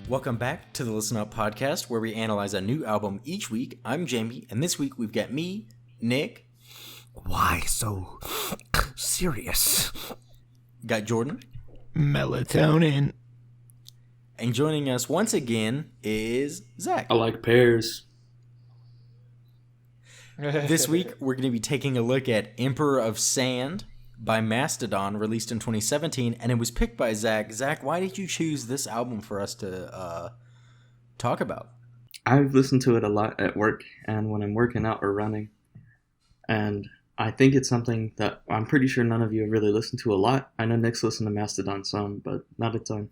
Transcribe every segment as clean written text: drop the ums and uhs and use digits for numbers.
Welcome back to the Listen Up podcast, where we analyze a new album each week. I'm Jamie, and this week we've got me, Nick. Why so serious? Got Jordan. Melatonin. And joining us once again is Zach. I like pears. This week we're going to be taking a look at Emperor of Sand by Mastodon, released in 2017, and it was picked by Zach. Zach, why did you choose this album for us to talk about? I've listened to it a lot at work and when I'm working out or running. And I think it's something that I'm pretty sure none of you have really listened to a lot. I know Nick's listened to Mastodon some, but not a ton.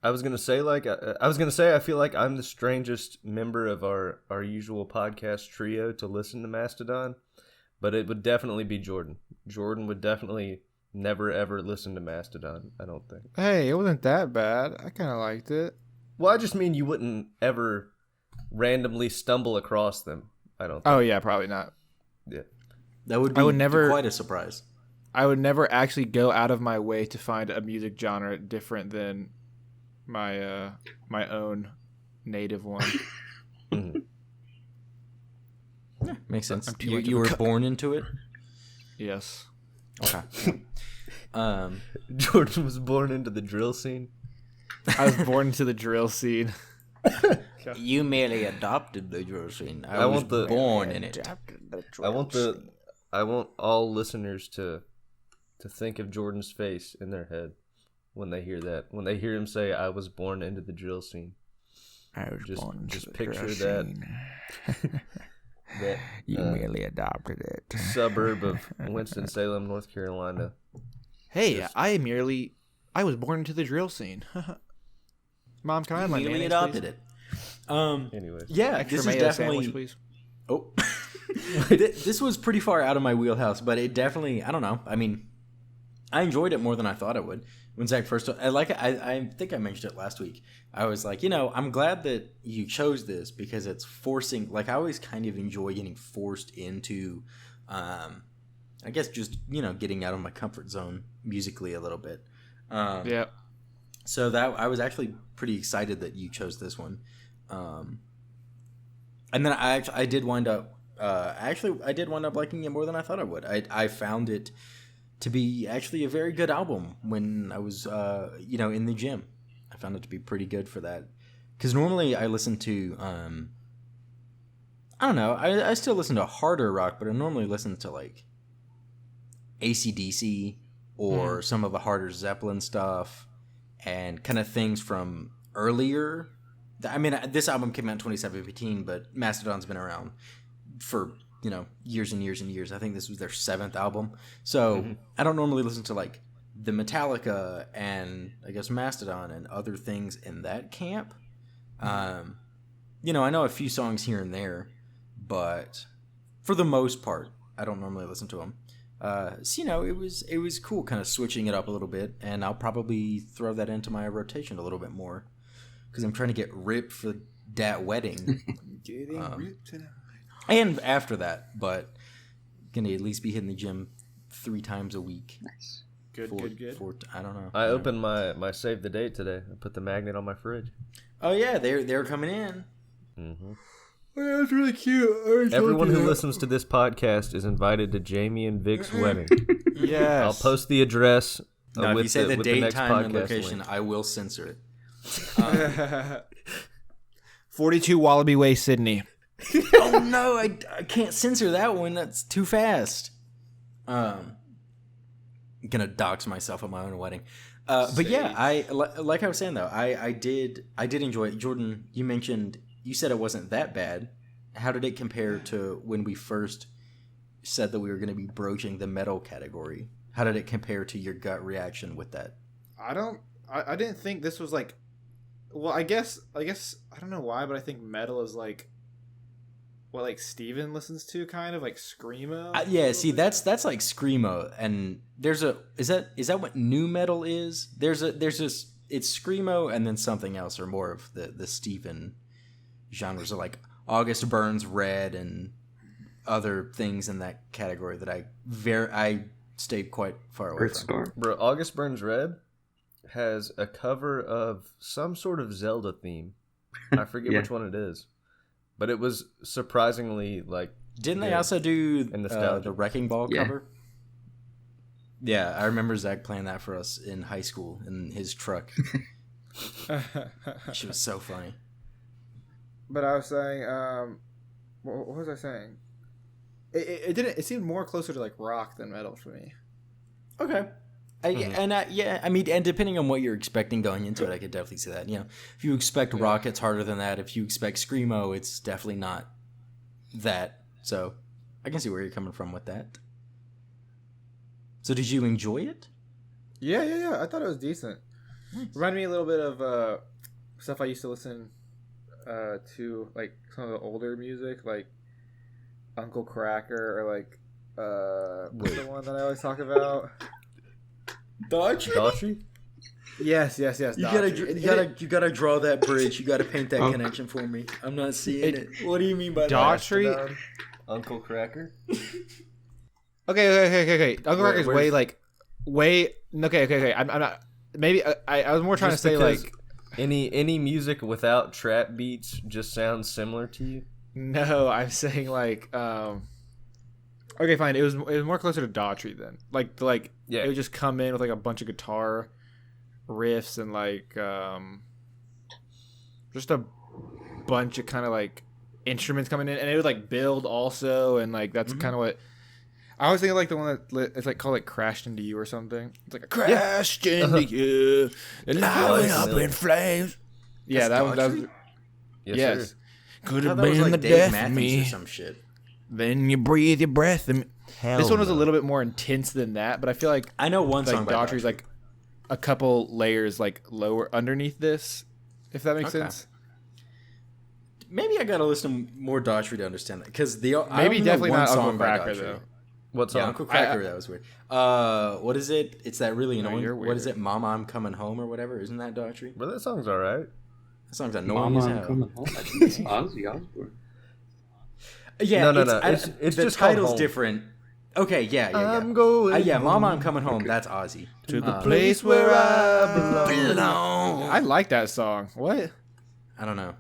I was gonna say I feel like I'm the strangest member of our usual podcast trio to listen to Mastodon, but it would definitely be Jordan. Jordan would definitely never ever listen to Mastodon, I don't think. Hey, it wasn't that bad. I kind of liked it. Well, I just mean you wouldn't ever randomly stumble across them, I don't think. Oh yeah, probably not. Yeah. That would be quite a surprise. I would never actually go out of my way to find a music genre different than my my own native one. Mm-hmm. Yeah, makes sense. You were born into it? Yes. Okay. Jordan was born into the drill scene. I was born into the drill scene. You merely adopted the drill scene. I was born in it. I want all listeners to think of Jordan's face in their head when they hear that. When they hear him say, "I was born into the drill scene." I was born into just the picture drill that. scene. That you merely adopted it. Suburb of Winston-Salem, North Carolina. Hey, I was born into the drill scene. Mom, can I have my merely mayonnaise, adopted please? it. Anyways. Yeah, Extra this is mayo definitely. sandwich, please. Oh, this was pretty far out of my wheelhouse, but it definitely. I don't know. I mean, I enjoyed it more than I thought I would. When Zach first, I think I mentioned it last week. I was like, I'm glad that you chose this because it's forcing. Like, I always kind of enjoy getting forced into, I guess just getting out of my comfort zone musically a little bit. Yeah. So that I was actually pretty excited that you chose this one, and then I did wind up liking it more than I thought I would. I found it to be actually a very good album when I was in the gym. I found it to be pretty good for that, because normally I listen to I don't know, I still listen to harder rock, but I normally listen to like AC/DC or some of the harder Zeppelin stuff and kind of things from earlier. I mean, this album came out in 2017, but Mastodon's been around for years and years and years. I think this was their 7th album. So I don't normally listen to like the Metallica and I guess Mastodon and other things in that camp. I know a few songs here and there, but for the most part, I don't normally listen to them. So it was cool kind of switching it up a little bit, and I'll probably throw that into my rotation a little bit more because I'm trying to get ripped for that wedding. Getting ripped tonight. And after that, but gonna at least be hitting the gym 3 times a week. Nice. Good. I don't know. I opened my save the date today. I put the magnet on my fridge. Oh yeah, they're coming in. Mm-hmm. Oh, that's really cute. Everyone who listens to this podcast is invited to Jamie and Vic's wedding. Yes. I'll post the address. Now, if you say the date, next time, and podcast location, link. I will censor it. 42 Wallaby Way, Sydney. Oh no, I can't censor that one. That's too fast. I'm gonna dox myself at my own wedding. But yeah, like I was saying though, I did enjoy it. Jordan, you said it wasn't that bad. How did it compare to when we first said that we were going to be broaching the metal category? How did it compare to your gut reaction with that? I didn't think this was like, well, I guess I don't know why, but I think metal is like what like Steven listens to, kind of like screamo. Yeah, see, that's like screamo, and is that what new metal is? There's this, it's screamo and then something else, or more of the Steven genres, of like August Burns Red and other things in that category that I stayed quite far away from. Bro, August Burns Red has a cover of some sort of Zelda theme. I forget which one it is, but it was surprisingly like. Didn't they also do the Wrecking Ball cover? Yeah, I remember Zach playing that for us in high school in his truck. She was so funny. But I was saying, what was I saying? It seemed more closer to like rock than metal for me. Okay. And depending on what you're expecting going into it, I could definitely see that. You know, if you expect rock, it's harder than that. If you expect screamo, it's definitely not that. So I can see where you're coming from with that. So did you enjoy it? Yeah. I thought it was decent. Nice. Reminded me a little bit of stuff I used to listen to, like some of the older music, like Uncle Cracker, or like what's the one that I always talk about? Daughtry? Yes. You gotta draw that bridge. You gotta paint that connection for me. I'm not seeing it. What do you mean by Daughtry? Uncle Cracker? Okay. Uncle Cracker's way. Okay. I'm not. Maybe I was more trying to say like any music without trap beats just sounds similar to you. No, I'm saying like okay, fine. It was more closer to Daughtry then. It would just come in with like a bunch of guitar riffs and like just a bunch of kind of like instruments coming in, and it would like build also, and like that's kind of what I was thinking. Like the one that it's like called like "Crashed Into You" or something. It's like a crashed into you, and I went up in flames. Yeah, that was yes. Could have been like the death of me. Or some shit. Then you breathe your breath. And this one was a little bit more intense than that, but I feel like I know one song by Daughtry's like a couple layers like lower underneath this, if that makes sense. Maybe I gotta listen to more Daughtry to understand that, because definitely not Uncle Cracker though. What song? Yeah, Uncle Cracker. That was weird. What is it? It's that really annoying. What is it? Mama, I'm coming home, or whatever. Isn't that Daughtry? Well, that song's all right. That song's annoying as hell. Mama, I'm coming home. I think it's Ozzy Osbourne. Yeah, no. It's the just title's different. Okay, yeah. I'm going. Yeah, Mama, I'm coming home. That's Ozzy. To the place where I belong. I like that song. What? I don't know.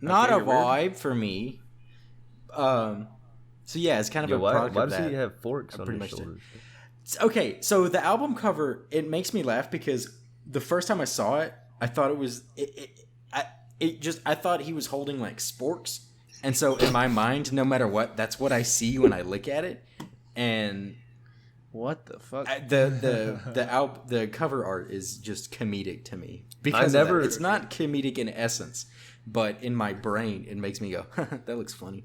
Not a vibe for me. So yeah, it's kind of a product of that. Why does he have forks on his shoulders? Okay, so the album cover, it makes me laugh because the first time I saw it, I thought it was I thought he was holding like sporks. And so in my mind, no matter what, that's what I see when I look at it. And what the fuck? The cover art is just comedic to me, because it's not comedic in essence, but in my brain it makes me go, that looks funny.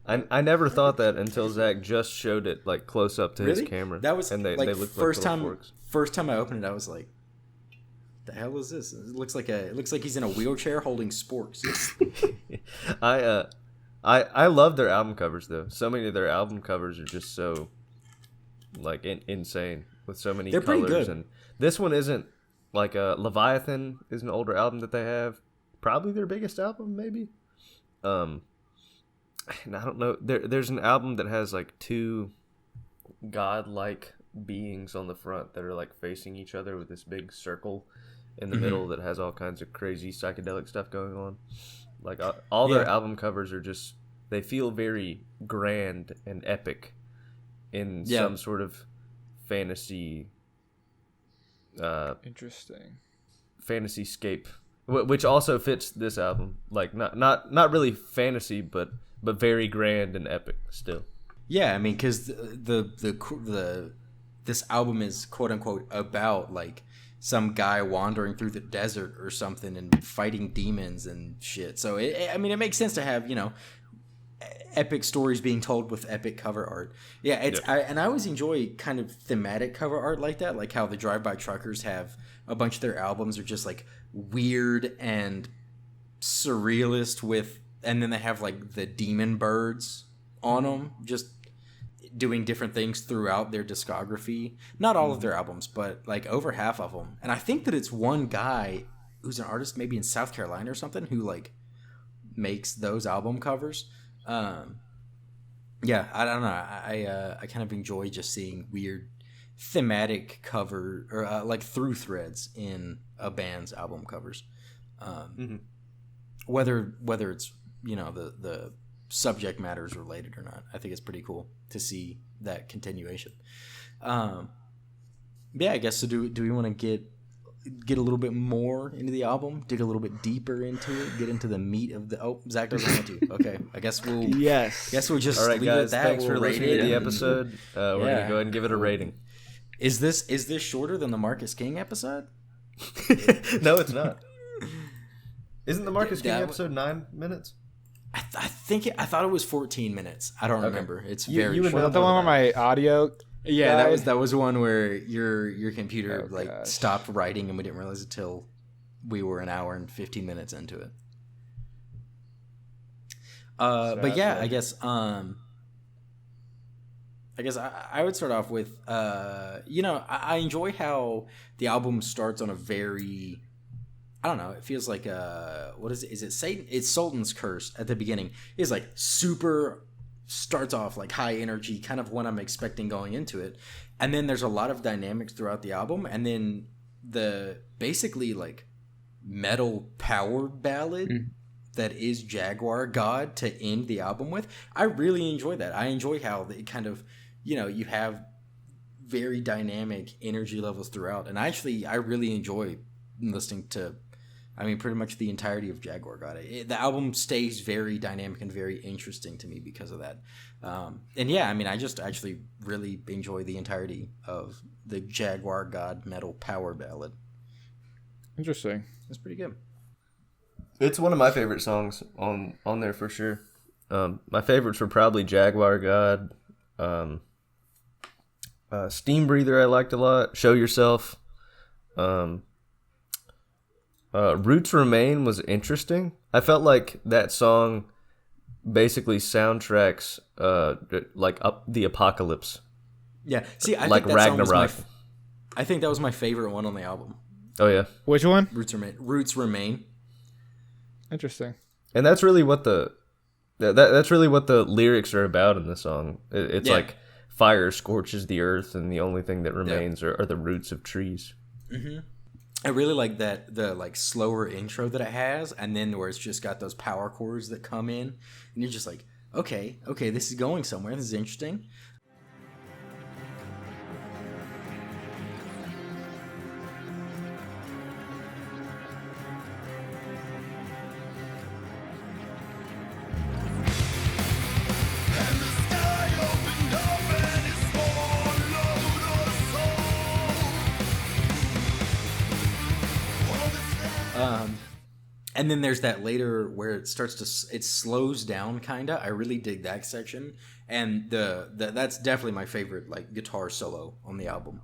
I never thought that until Zach just showed it like close up to his camera. That was and they looked first like time. forks. First time I opened it, I was like, "The hell is this?" It looks like he's in a wheelchair holding sporks. I love their album covers though. So many of their album covers are just so like insane with so many colors. Pretty good. And this one isn't like Leviathan is an older album that they have. Probably their biggest album, maybe. And I don't know. There's an album that has like two godlike beings on the front that are like facing each other with this big circle in the middle that has all kinds of crazy psychedelic stuff going on. Like all their album covers are just, they feel very grand and epic in some sort of fantasy. Interesting. Fantasy scape, which also fits this album. Like not really fantasy, but very grand and epic still. Yeah, I mean, because this album is quote unquote about like some guy wandering through the desert or something and fighting demons and shit. So it makes sense to have, epic stories being told with epic cover art. Yeah, I always enjoy kind of thematic cover art like that, like how the Drive-By Truckers have a bunch of their albums are just like weird and surrealist with and then they have like the demon birds on them, just doing different things throughout their discography. Not all of their albums, but like over half of them. And I think that it's one guy who's an artist maybe in South Carolina or something who like makes those album covers. Yeah, I don't know. I kind of enjoy just seeing weird thematic cover or like through threads in a band's album covers. Whether it's, you know, the subject matter is related or not, I think it's pretty cool to see that continuation. Yeah, I guess so. Do we want to get a little bit more into the album, dig a little bit deeper into it, get into the meat of the... Oh, Zach doesn't want to. Okay, I guess we'll... Yes. Guess we'll just all right, leave guys, it at that. thanks for listening to the episode. We're going to Yeah. go ahead and give it a rating. Is this shorter than the Marcus King episode? No, it's not. Isn't the Marcus King That- episode 9 minutes? I thought it was 14 minutes. I don't remember. It's You- very you would short. know The one where my audio. Yeah, died? that was one where your computer Oh, gosh. stopped writing and we didn't realize it till we were an hour and 15 minutes into it. But yeah, I guess I would start off with you know, I enjoy how the album starts on a very, I don't know, it feels like what is it? Is it Satan? It's Sultan's Curse at the beginning. It's like super starts off like high energy, kind of what I'm expecting going into it. And then there's a lot of dynamics throughout the album, and then the basically like metal power ballad that is Jaguar God to end the album with. I really enjoy that. I enjoy how it kind of, you know, you have very dynamic energy levels throughout. And I really enjoy listening to, I mean, pretty much the entirety of Jaguar God. The album stays very dynamic and very interesting to me because of that. And yeah, I mean, I just actually really enjoy the entirety of the Jaguar God metal power ballad. Interesting. It's pretty good. It's one of my favorite songs on there for sure. My favorites were probably Jaguar God, Steam Breather I liked a lot, Show Yourself. Roots Remain was interesting. I felt like that song basically soundtracks like the apocalypse. Yeah. See, I Like think that song was Ragnarok. I think that was my favorite one on the album. Oh yeah. Which one? Roots Remain. Interesting. And that's really what that's really what the lyrics are about in the song. It's Yeah. like fire scorches the earth, and the only thing that remains are the roots of trees. I really like that the like slower intro that it has, and then where it's just got those power chords that come in, and you're just like, okay, this is going somewhere. This is interesting. And then there's that later where it it slows down kinda. I really dig that section, and that's definitely my favorite like guitar solo on the album.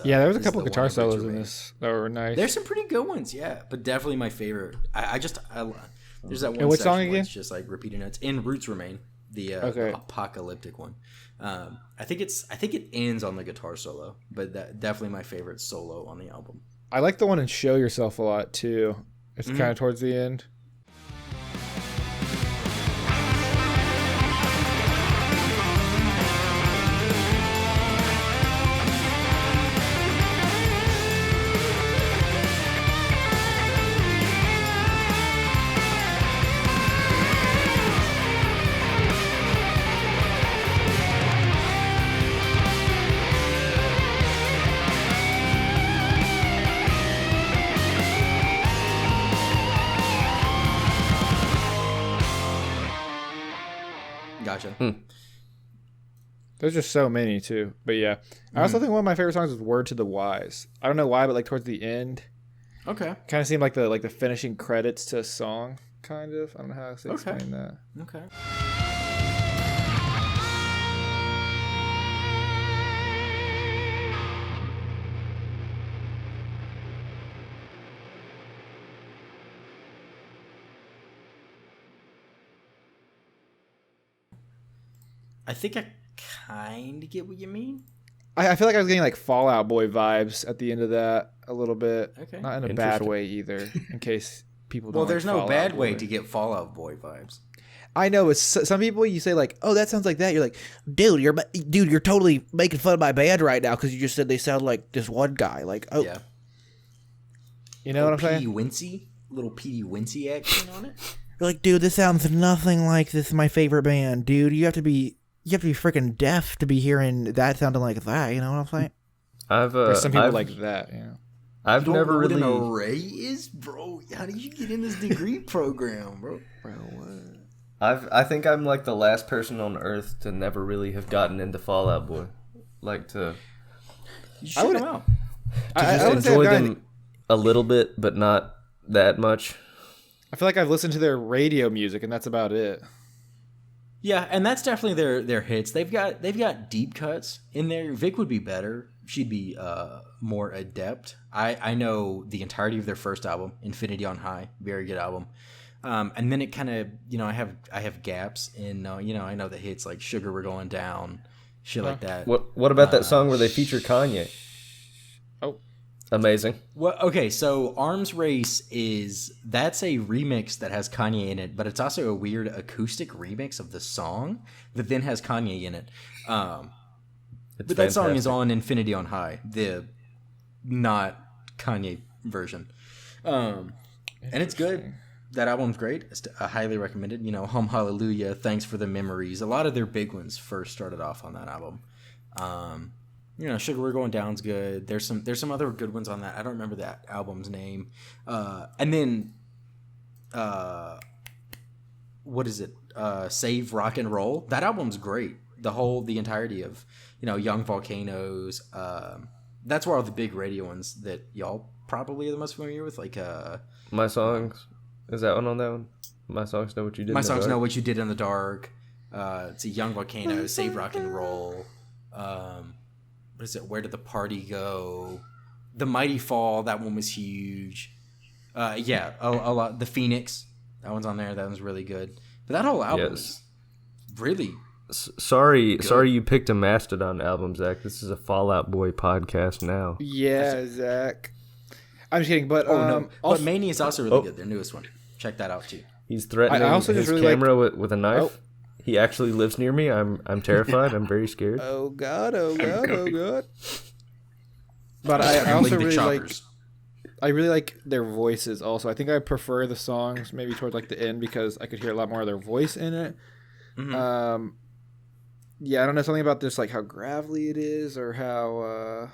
Yeah, there was a is couple the one guitar of Roots solos in Remain. this that were nice. There's some pretty good ones, yeah, but definitely my favorite. There's that one. And which section song where again? It's just like repeating notes. In Roots Remain, the apocalyptic one. I think it ends on the guitar solo, but that definitely my favorite solo on the album. I like the one in Show Yourself a lot too. It's kind of towards the end. Gotcha. There's just so many too. But yeah, I also think one of my favorite songs is "Word to the Wise." I don't know why, but like towards the end, Okay. kind of seemed like the finishing credits to a song. Kind of. I don't know how to explain that. Okay. I think I kind of get what you mean. I feel like I was getting like Fall Out Boy vibes at the end of that a little bit. Okay. Not in a bad way either. In case people don't. Well, there's no bad way Boy. to get Fall Out Boy vibes. I know it's some people you say like, oh, that sounds like that. You're like, dude, you're totally making fun of my band right now because you just said they sound like this one guy. Like, oh, Yeah. You know what I'm saying? Little Petey Wincy action on it. You're like, dude, this sounds nothing like this. My favorite band, dude. You have to be freaking deaf to be hearing that sounding like that. You know what I'm saying? There's some people like that. Yeah. I've You don't never know really. what an array is, bro. How did you get in this degree program, bro? I think I'm like the last person on earth to never really have gotten into Fall Out Boy. Like to You should them out. I would say enjoy I've gotten- them a little bit, but not that much. I feel like I've listened to their radio music and that's about it. Yeah, and that's definitely their hits. They've got deep cuts in there. Vic would be better. She'd be more adept. I know the entirety of their first album, Infinity on High, very good album. And then it kind of, I have gaps in, I know the hits like Sugar We're Going Down, shit like that. What about that song where they feature Kanye? Oh, amazing. Well, okay, so Arms Race that's a remix that has Kanye in it, but it's also a weird acoustic remix of the song that then has Kanye in it. But that song is on Infinity on High, the not Kanye version. And it's good. That album's great. I highly recommend it. Home Hallelujah, Thanks for the Memories. A lot of their big ones first started off on that album. Sugar We're Going Down's good. There's some other good ones on that. I don't remember that album's name. And then what is it? Save Rock and Roll. That album's great. The entirety of Young Volcanoes. That's where all the big radio ones that y'all probably are the most familiar with, like My Songs. Is that one on that one? My Songs Know What You Did. My Songs Know What You Did in the Dark. It's a Young Volcano, Save Rock and Roll. What is it? Where Did the Party Go? The Mighty Fall. That one was huge. A lot. The Phoenix. That one's on there. That one's really good. But that whole album is really. Sorry you picked a Mastodon album, Zach. This is a Fall Out Boy podcast now. Yeah, Zach. I'm just kidding, but no. But Mania is also really good. Their newest one. Check that out too. He's threatening I also his just really camera with a knife. Oh. He actually lives near me. I'm terrified. I'm very scared. Oh God! Oh God! Oh God! But I also really like their voices. Also, I think I prefer the songs maybe towards like the end because I could hear a lot more of their voice in it. Mm-hmm. Yeah, I don't know, something about this, like how gravelly it is, or how.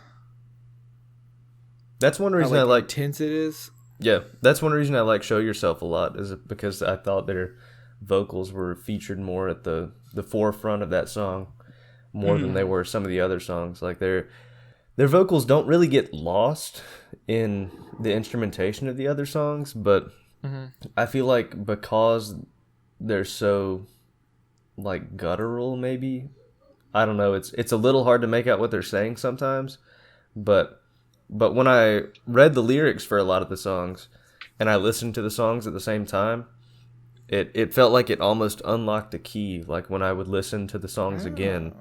That's one reason I like intense it is. Yeah, that's one reason I like Show Yourself a lot, is because I thought their vocals were featured more at the forefront of that song, more than they were some of the other songs. Like their vocals don't really get lost in the instrumentation of the other songs, but I feel like because they're so like guttural, maybe, I don't know, it's a little hard to make out what they're saying sometimes, but when I read the lyrics for a lot of the songs and I listened to the songs at the same time, it felt like it almost unlocked a key. Like when I would listen to the songs again,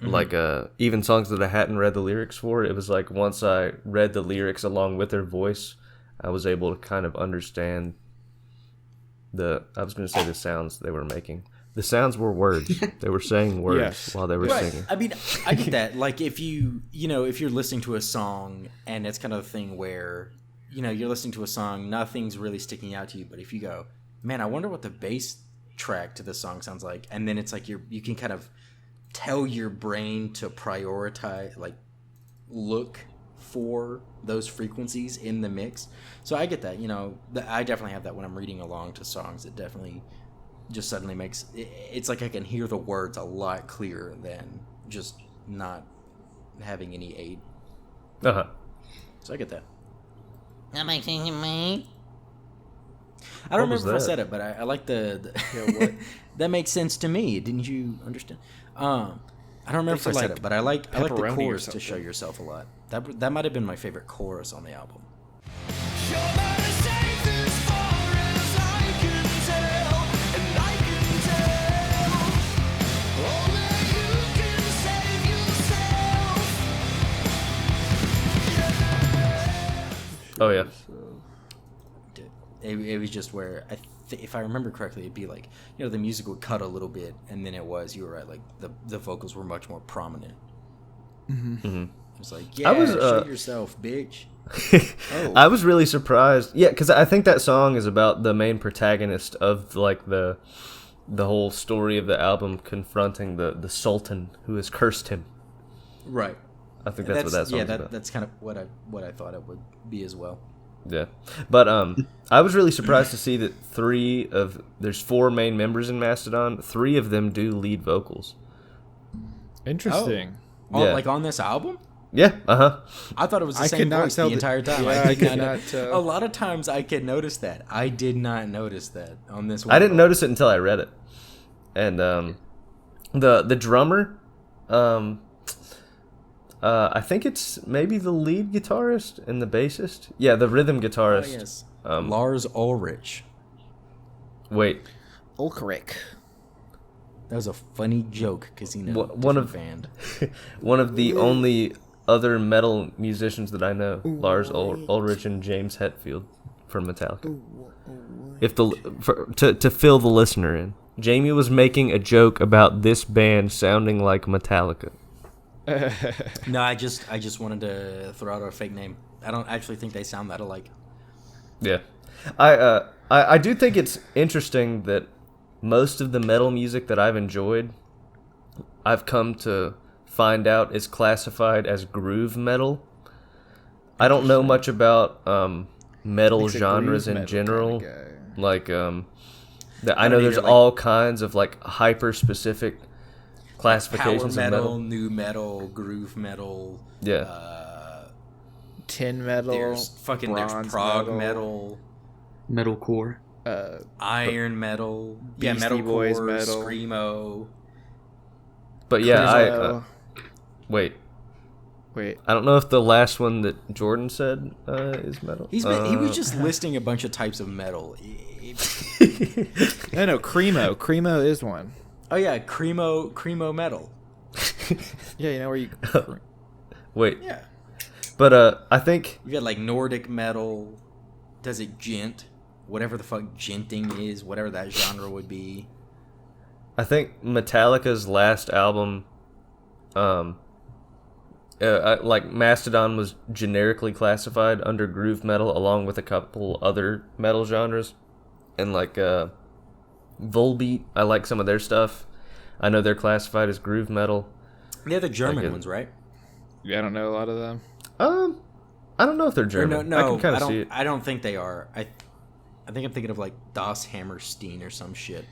like even songs that I hadn't read the lyrics for, it was like once I read the lyrics along with their voice, I was able to kind of understand the sounds they were making. The sounds were words. They were saying words while they were singing. I mean, I get that. Like if if you're listening to a song and it's kind of a thing where, you're listening to a song, nothing's really sticking out to you. But if you go, man, I wonder what the bass track to the song sounds like. And then it's like you can kind of tell your brain to prioritize, like look for those frequencies in the mix. So I get that, I definitely have that when I'm reading along to songs. It definitely just suddenly makes it's like I can hear the words a lot clearer than just not having any aid. Uh-huh. So I get that. That makes sense to me. I don't What was remember if I that? said it, but I like the Yeah, what? that makes sense to me. Didn't you understand? I don't remember if I said, said like, it, but I like the pepperoni or chorus to something. show yourself a lot. That might have been my favorite chorus on the album. Oh yeah. It was just where if I remember correctly, it'd be like, you know, the music would cut a little bit, and then you were right, like the vocals were much more prominent. Mm-hmm. It was like, yeah, I was, show yourself, bitch. Oh. I was really surprised. Yeah, because I think that song is about the main protagonist of like the whole story of the album, confronting the Sultan who has cursed him. Right. I think that's what that song's yeah, about. that's kind of what I thought it would be as well. Yeah, but I was really surprised to see that there's 4 main members in Mastodon. 3 of them do lead vocals. Interesting. Yeah. Like on this album? Yeah, I thought it was the I same could not voice tell the entire time. Yeah, I could not tell. A lot of times I could notice that. I did not notice that on this one. I didn't notice it until I read it, and the drummer, I think it's maybe the lead guitarist and the bassist. Yeah, the rhythm Oh, guitarist. yes. Lars Ulrich. Wait, Ulrich. That was a funny joke because he knows one of band. one of the only other metal musicians that I know, Lars Ulrich and James Hetfield from Metallica. To fill the listener in, Jamie was making a joke about this band sounding like Metallica. No, I just wanted to throw out a fake name. I don't actually think they sound that alike. Yeah, I do think it's interesting that most of the metal music that I've enjoyed, I've come to find out is classified as groove metal. I don't know much about metal He's a genres groove in metal general. kinda guy. Like I know there's either, like, all kinds of like hyper specific Power classifications metal, of metal. new metal, groove metal. Yeah. Tin metal. There's bronze prog metal, Metalcore. iron metal, yeah, Beastie metalcore, Boys metal. screamo. But yeah, Crystal. wait. Wait. I don't know if the last one that Jordan said is metal. He was just listing a bunch of types of metal. No, Cremo. Cremo is one. Oh yeah, cremo metal. Yeah, you know where you. Wait. Yeah, But I think you got like Nordic metal. Does it gent? Whatever the fuck genting is, whatever that genre would be. Metallica's last album, like Mastodon was generically classified under groove metal along with a couple other metal genres, and like Volbeat, I like some of their stuff. I know they're classified as groove metal. They're the German Like ones, right? Yeah, I don't know a lot of them. I don't know if they're Or German. no, I can kind of don't. see it. I don't think they are. I think I'm thinking of like Das Hammerstein or some shit.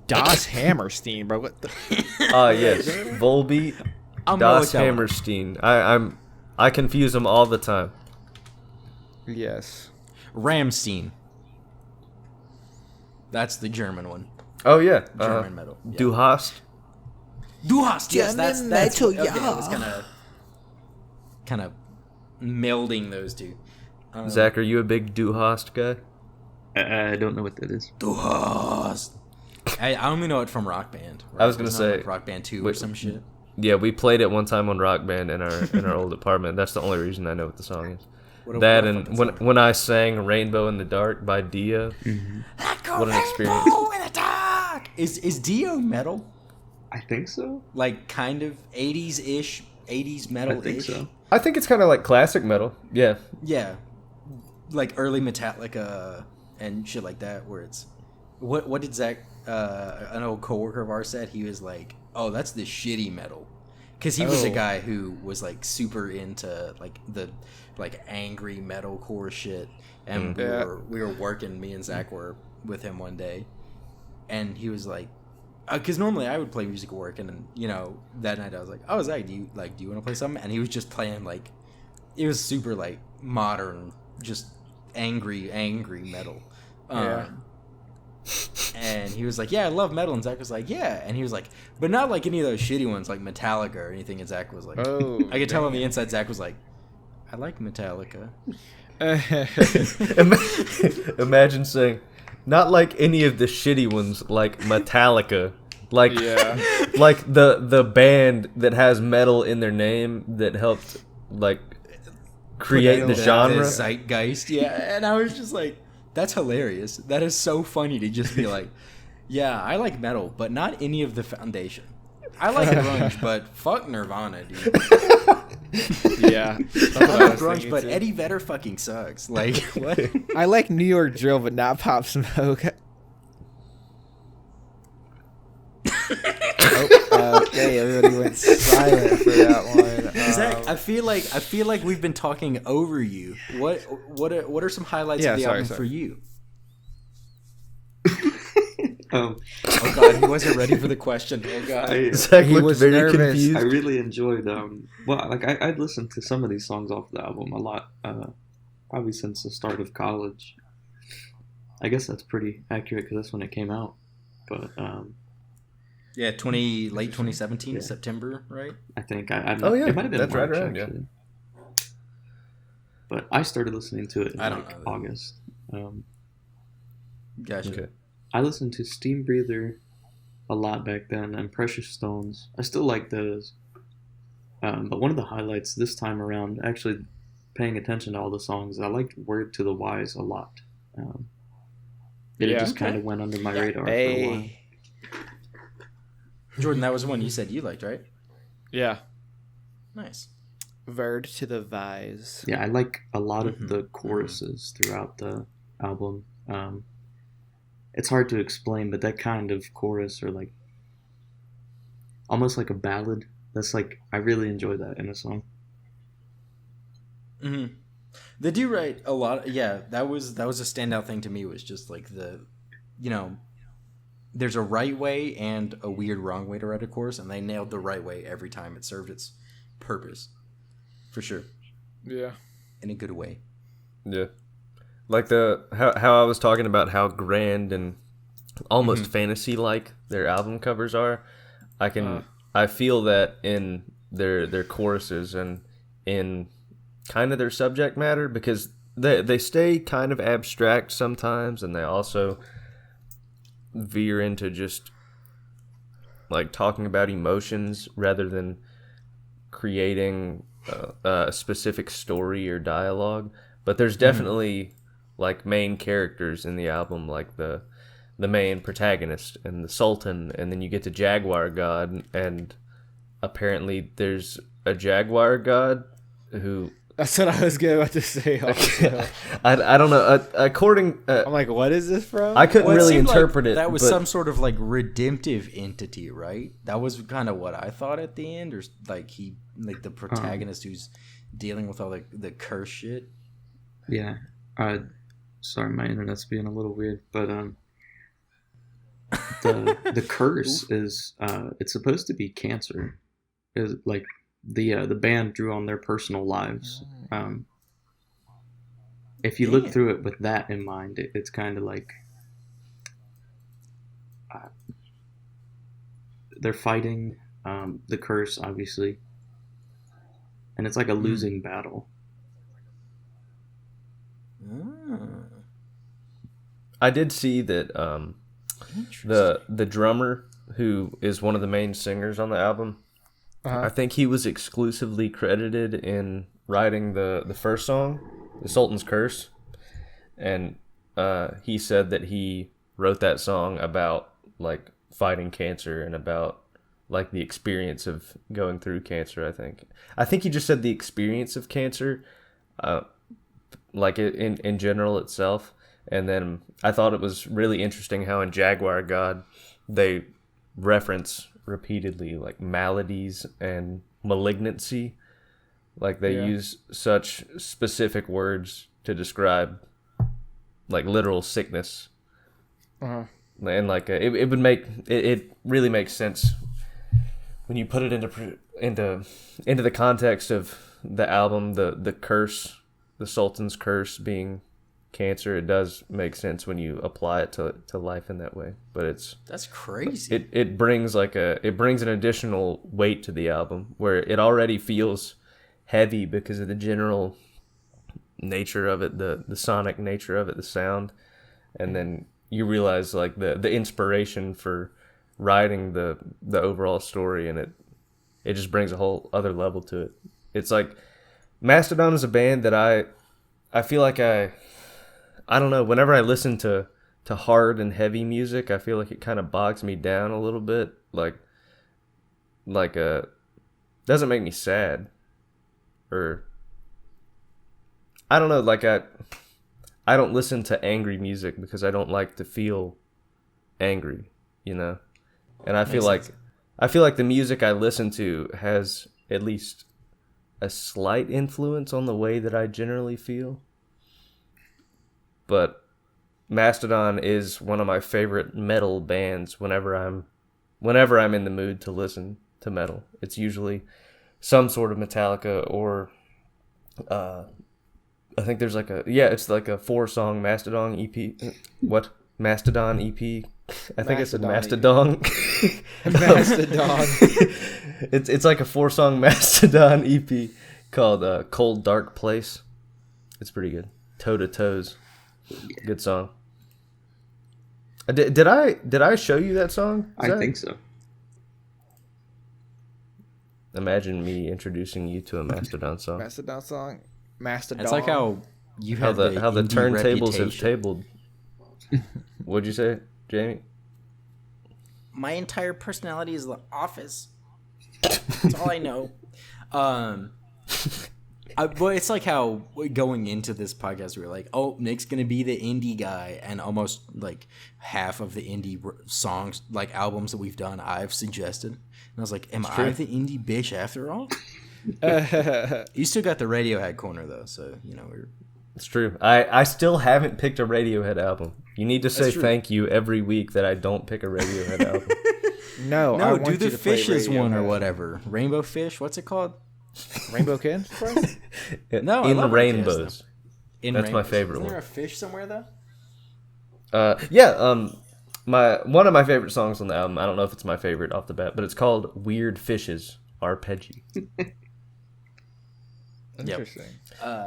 Das Hammerstein, bro. What the? Yes, Volbeat, I'm Das gonna tell Hammerstein. I confuse them all the time. Yes. Rammstein. That's the German one. Oh yeah, German metal. Yeah. Du hast. Du hast. Yes, that's metal, okay, yeah. I was kind of melding those two. Zach, are you a big Du hast guy? I don't know what that is. Du hast. I only know it from Rock Band. I was gonna Wasn't it say- like Rock Band 2 or wait, some shit. Yeah, we played it one time on Rock Band in our old apartment. That's the only reason I know what the song is. What That a and fucking song. when I sang "Rainbow in the Dark" by Dia, what an experience! Rainbow in the dark. Is Dio metal? I think so. Like kind of 80s-ish, 80s I metal-ish? think so. I think it's kind of like classic metal. Yeah, Yeah. Like early Metallica and shit like that, where it's... What did Zach, an old coworker of ours said? He was like, oh, that's the shitty metal. Because he was a Oh. guy who was like super into like the like angry metalcore shit. And Yeah. we were working, me and Zach were with him one day. and he was like, because normally I would play music at work, and then, that night I was like, oh, Zach, do you want to play something? And he was just playing like, it was super like modern, just angry metal. Yeah. And he was like, yeah, I love metal. And Zach was like, yeah. And he was like, but not like any of those shitty ones like Metallica or anything. And Zach was like, Oh, I could tell on the inside, Zach was like, I like Metallica. Imagine saying, not like any of the shitty ones, like Metallica. Like, Yeah. like the band that has metal in their name that helped, like, create the genre. The zeitgeist. Yeah. And I was just like, that's hilarious. That is so funny to just be like, yeah, I like metal, but not any of the foundation. I like grunge, but fuck Nirvana, dude. Yeah. I love grunge, but Eddie Vedder fucking sucks. Like, what? I like New York drill, but not Pop Smoke. Okay, everybody went silent for that one. Zach, I feel like we've been talking over you. What are some highlights Yeah, of the sorry. album for you? Um, Oh god, he wasn't ready for the question. Oh god. Zach He looked was very nervous. confused. I really enjoyed I'd listened to some of these songs off the album a lot, probably since the start of college. I guess that's pretty accurate because that's when it came out. But Yeah, late 2017, Yeah. September, right? I think it Oh, yeah, might have been that's right March, around, yeah. actually. But I started listening to it in I don't know that. August. Gotcha. Okay. I listened to Steam Breather a lot back then, and Precious Stones. I still like those. But one of the highlights this time around, actually paying attention to all the songs, I liked Word to the Wise a lot. It Yeah. just kind of went under my radar for a while. Hey. Jordan, that was the one you said you liked, right? Yeah. Nice. Verd to the Vise. Yeah, I like a lot Mhm. of the choruses throughout the album. It's hard to explain, but that kind of chorus, or like almost like a ballad, that's like, I really enjoy that in a song. Mm-hmm. They do write a lot. Yeah, that was a standout thing to me. Was just like there's a right way and a weird wrong way to write a chorus, and they nailed the right way every time. It served its purpose, for sure, Yeah. in a good way. Yeah. Like how I was talking about how grand and almost fantasy-like their album covers are. I feel that in their choruses and in kind of their subject matter, because they stay kind of abstract sometimes, and they also veer into just like talking about emotions rather than creating a specific story or dialogue. But there's definitely like main characters in the album, like the main protagonist and the Sultan, and then you get to Jaguar God, and apparently there's a Jaguar God who That's what I was about to say. Also. I don't know. According I'm like, what is this from? I couldn't Well, really seemed interpret like it. that was but some sort of like redemptive entity, right? That was kind of what I thought at the end, or like the protagonist who's dealing with all the curse shit. Yeah. Sorry, my internet's being a little weird, but the curse is it's supposed to be cancer. Is like the band drew on their personal lives. If you look Damn. through it with that in mind, it's kind of like they're fighting the curse, obviously, and it's like a losing battle. I did see that the drummer, who is one of the main singers on the album, I think he was exclusively credited in writing the first song, The Sultan's Curse, and he said that he wrote that song about like fighting cancer and about like the experience of going through cancer. I think he just said the experience of cancer, like in general itself. And then I thought it was really interesting how in Jaguar God they reference repeatedly like maladies and malignancy. Like they use such specific words to describe like literal sickness. and like it would make it really makes sense when you put it into the context of the album, the curse, the Sultan's curse being cancer. It does make sense when you apply it to life in that way. But that's crazy. It brings an additional weight to the album where it already feels heavy because of the general nature of it, the sonic nature of it, the sound, and then you realize like the inspiration for writing the overall story, and it just brings a whole other level to it. It's like Mastodon is a band that I feel like I don't know, whenever I listen to hard and heavy music, I feel like it kind of bogs me down a little bit, like doesn't make me sad, or I don't know, like I don't listen to angry music because I don't like to feel angry, you know? And I feel like the music I listen to has at least a slight influence on the way that I generally feel. But Mastodon is one of my favorite metal bands whenever I'm in the mood to listen to metal. It's usually some sort of Metallica or I think there's it's like a 4-song Mastodon EP. What? Mastodon EP? I think it's a Mastodon. Mastodon. It's like a 4-song Mastodon EP called Cold Dark Place. It's pretty good. Toe to Toes. Good song. Did I show you that song? I think so. Imagine me introducing you to a Mastodon song. Mastodon song. Mastodon. It's like how you how have the indie turntables have reputation. tabled. What'd you say, Jamie? My entire personality is the office. That's all I know. But it's like how going into this podcast, we were like, "Oh, Nick's gonna be the indie guy," and almost like half of the indie songs, like albums that we've done, I've suggested. And I was like, "Am I the indie bitch after all?" You still got the Radiohead corner though, so you know we're. It's true. I still haven't picked a Radiohead album. You need to say thank you every week that I don't pick a Radiohead album. No, I No, want do you the to play fishes one or Radiohead. whatever. Rainbow Fish. What's it called? Rainbow Kid? No, I In love Rainbows. In That's my Rainbows. favorite Isn't one. there a fish somewhere though? One of my favorite songs on the album. I don't know if it's my favorite off the bat, but it's called "Weird Fishes Arpeggi." Interesting.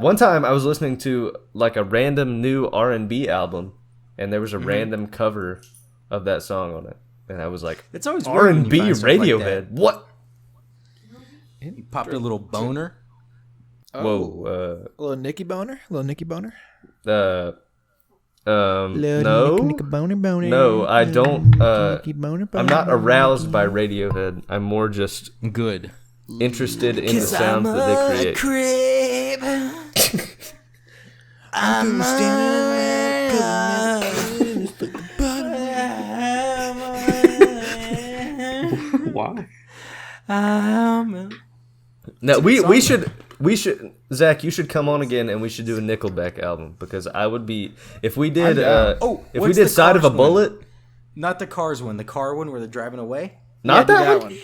One time I was listening to like a random new R&B album, and there was a random cover of that song on it, and I was like, It's always weird when R&B you find stuff like Radiohead. that. What? You popped a little boner. Whoa. Little Nicky Boner? Little Nicky Boner? No. Nicky Boner Boner. No, I don't. Nicky Boner I'm not aroused by Radiohead. I'm more just Good. interested in the sounds that they create. Why? No, we should Zach, you should come on again and we should do a Nickelback album, because I would be if we did if we what's did the Side of a Cars one? Bullet. Not the Cars one. The car one where they're driving away. Not do that, one.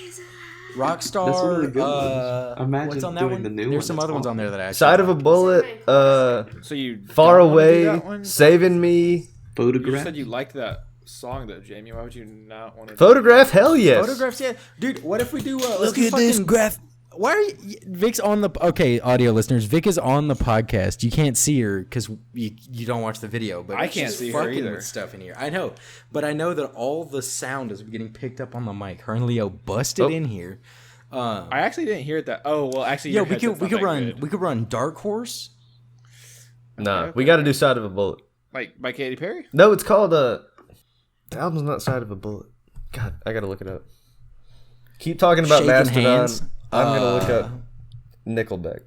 Rockstar. That's one of the good ones. Imagine what's on that doing one? the new There's one. some That's other ones awesome. on there that I actually Side of a like. Bullet, So you Far don't wanna do Away, that one? Saving Me, You Photograph. said you liked that song though, Jamie. Why would you not want to? Photograph, hell yes. Photographs, yeah, dude. What if we do? Let's Look do at this fucking- graph. Why are you, Vic's on the? Okay, audio listeners, Vic is on the podcast. You can't see her because you don't watch the video. But I she's can't see her fucking either. with stuff in here. I know, but I know that all the sound is getting picked up on the mic. Her and Leo busted in here. I actually didn't hear that. Oh well, actually, Yeah, your we could headset's not that run good. we could run Dark Horse. Nah, okay. we got to do Side of a Bullet. Like by Katy Perry. No, it's called the album's not Side of a Bullet. God, I gotta look it up. Keep talking about Shaking Mastodon. Hands. I'm gonna look up Nickelback.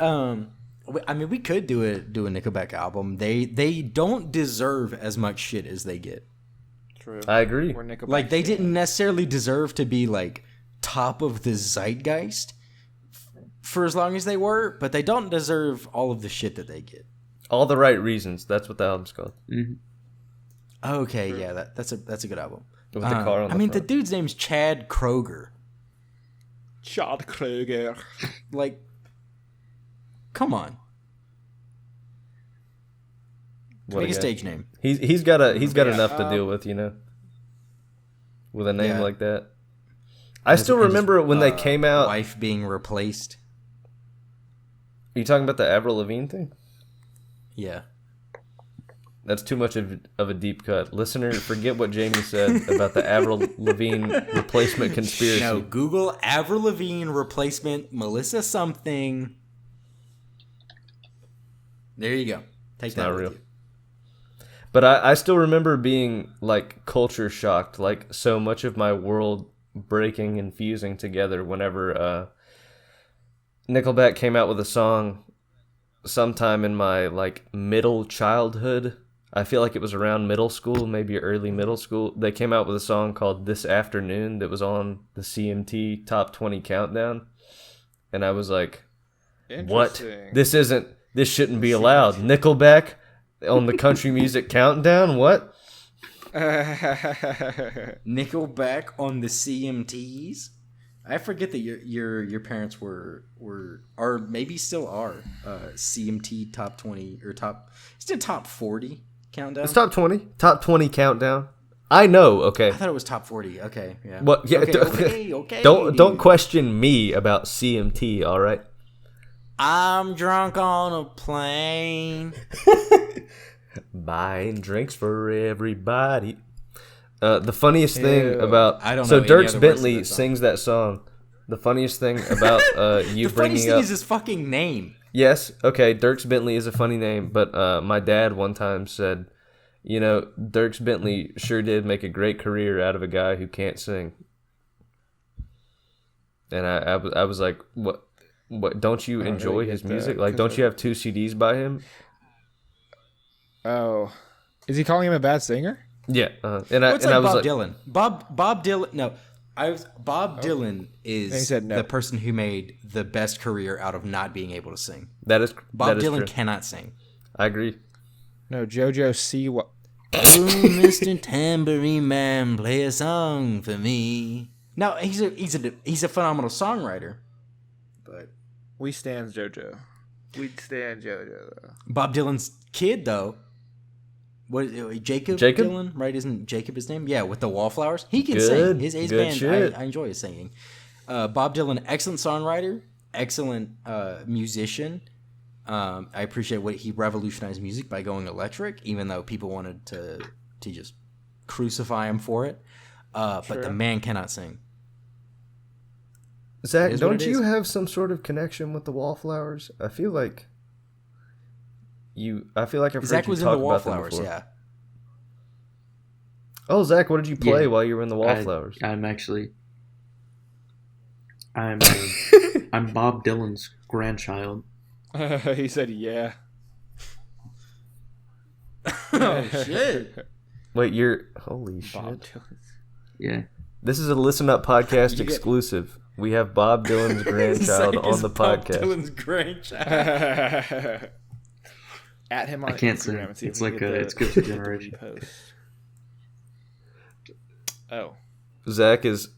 I mean, we could do a Nickelback album. They don't deserve as much shit as they get. True. I agree. We're Nickelback. Like they didn't necessarily deserve to be like top of the zeitgeist for as long as they were, but they don't deserve all of the shit that they get. All the Right Reasons. That's what the album's called. Mm-hmm. Okay, yeah, that's a good album. With the car on the the front. dude's name's Chad Kroger. Chad Kroger. Like, come on, What make a guy. stage name. He's got enough to deal with, with a name Yeah. like that. I still remember when they came out. Wife being replaced. Are you talking about the Avril Lavigne thing? Yeah. That's too much of a deep cut. Listener, forget what Jamie said about the Avril Lavigne replacement conspiracy. No, Google Avril Lavigne replacement Melissa something. There you go. Take that not with real. you. But I still remember being like culture shocked, like so much of my world breaking and fusing together whenever Nickelback came out with a song sometime in my like middle childhood. I feel like it was around middle school, maybe early middle school. They came out with a song called This Afternoon that was on the CMT Top 20 Countdown. And I was like, what? This shouldn't be allowed. Nickelback on the country music countdown? What? Nickelback on the CMTs. I forget that your parents were or maybe still are CMT top 20 or it's the top 40 countdown. It's top 20. Top 20 countdown. I know, okay. I thought it was top 40. Okay, yeah. What? Yeah, okay. Don't question me about CMT, all right? I'm drunk on a plane. Buying drinks for everybody. The funniest thing about I don't know so any Dierks other words Bentley to that song. sings that song. The funniest thing about you The funniest bringing thing up is his fucking name. yes, okay, Dierks Bentley is a funny name, but my dad one time said, Dierks Bentley sure did make a great career out of a guy who can't sing. And I was like, what? Don't you enjoy really his get music? that, Like, 'cause don't you have 2 CDs by him? Oh. Is he calling him a bad singer? Yeah, and I What's and like I was Bob like, Dylan? Bob Dylan. No, Bob Dylan He is said no. the person who made the best career out of not being able to sing. that is Bob that is Dylan true. cannot sing. I agree. No, JoJo C. What? Oh, Mr. Tambourine Man, play a song for me. No, he's a phenomenal songwriter. But We stand JoJo. We stand JoJo. Bob Dylan's kid, though. What Jacob Jacob? Dylan, right? Isn't Jacob his name? Yeah, with the Wallflowers. He can Good, sing. His good band, shit. I enjoy his singing. Bob Dylan, excellent songwriter, excellent musician. I appreciate what he revolutionized music by going electric, even though people wanted to just crucify him for it. But the man cannot sing. Zach, It is what don't it you is. have some sort of connection with the Wallflowers? I feel like I've heard Zach you was in talk the about them Wallflowers, before. yeah. Oh, Zach, what did you play Yeah. while you were in the Wallflowers? I'm I'm Bob Dylan's grandchild. He said, yeah. Oh shit! Wait, holy shit! Bob Dylan. Yeah. This is a Listen Up podcast exclusive. We have Bob Dylan's grandchild Zach on is the Bob podcast. Dylan's grandchild. At him on I can't Instagram sing. and see if It's we like can get it's good for generation. post. Oh. Zach is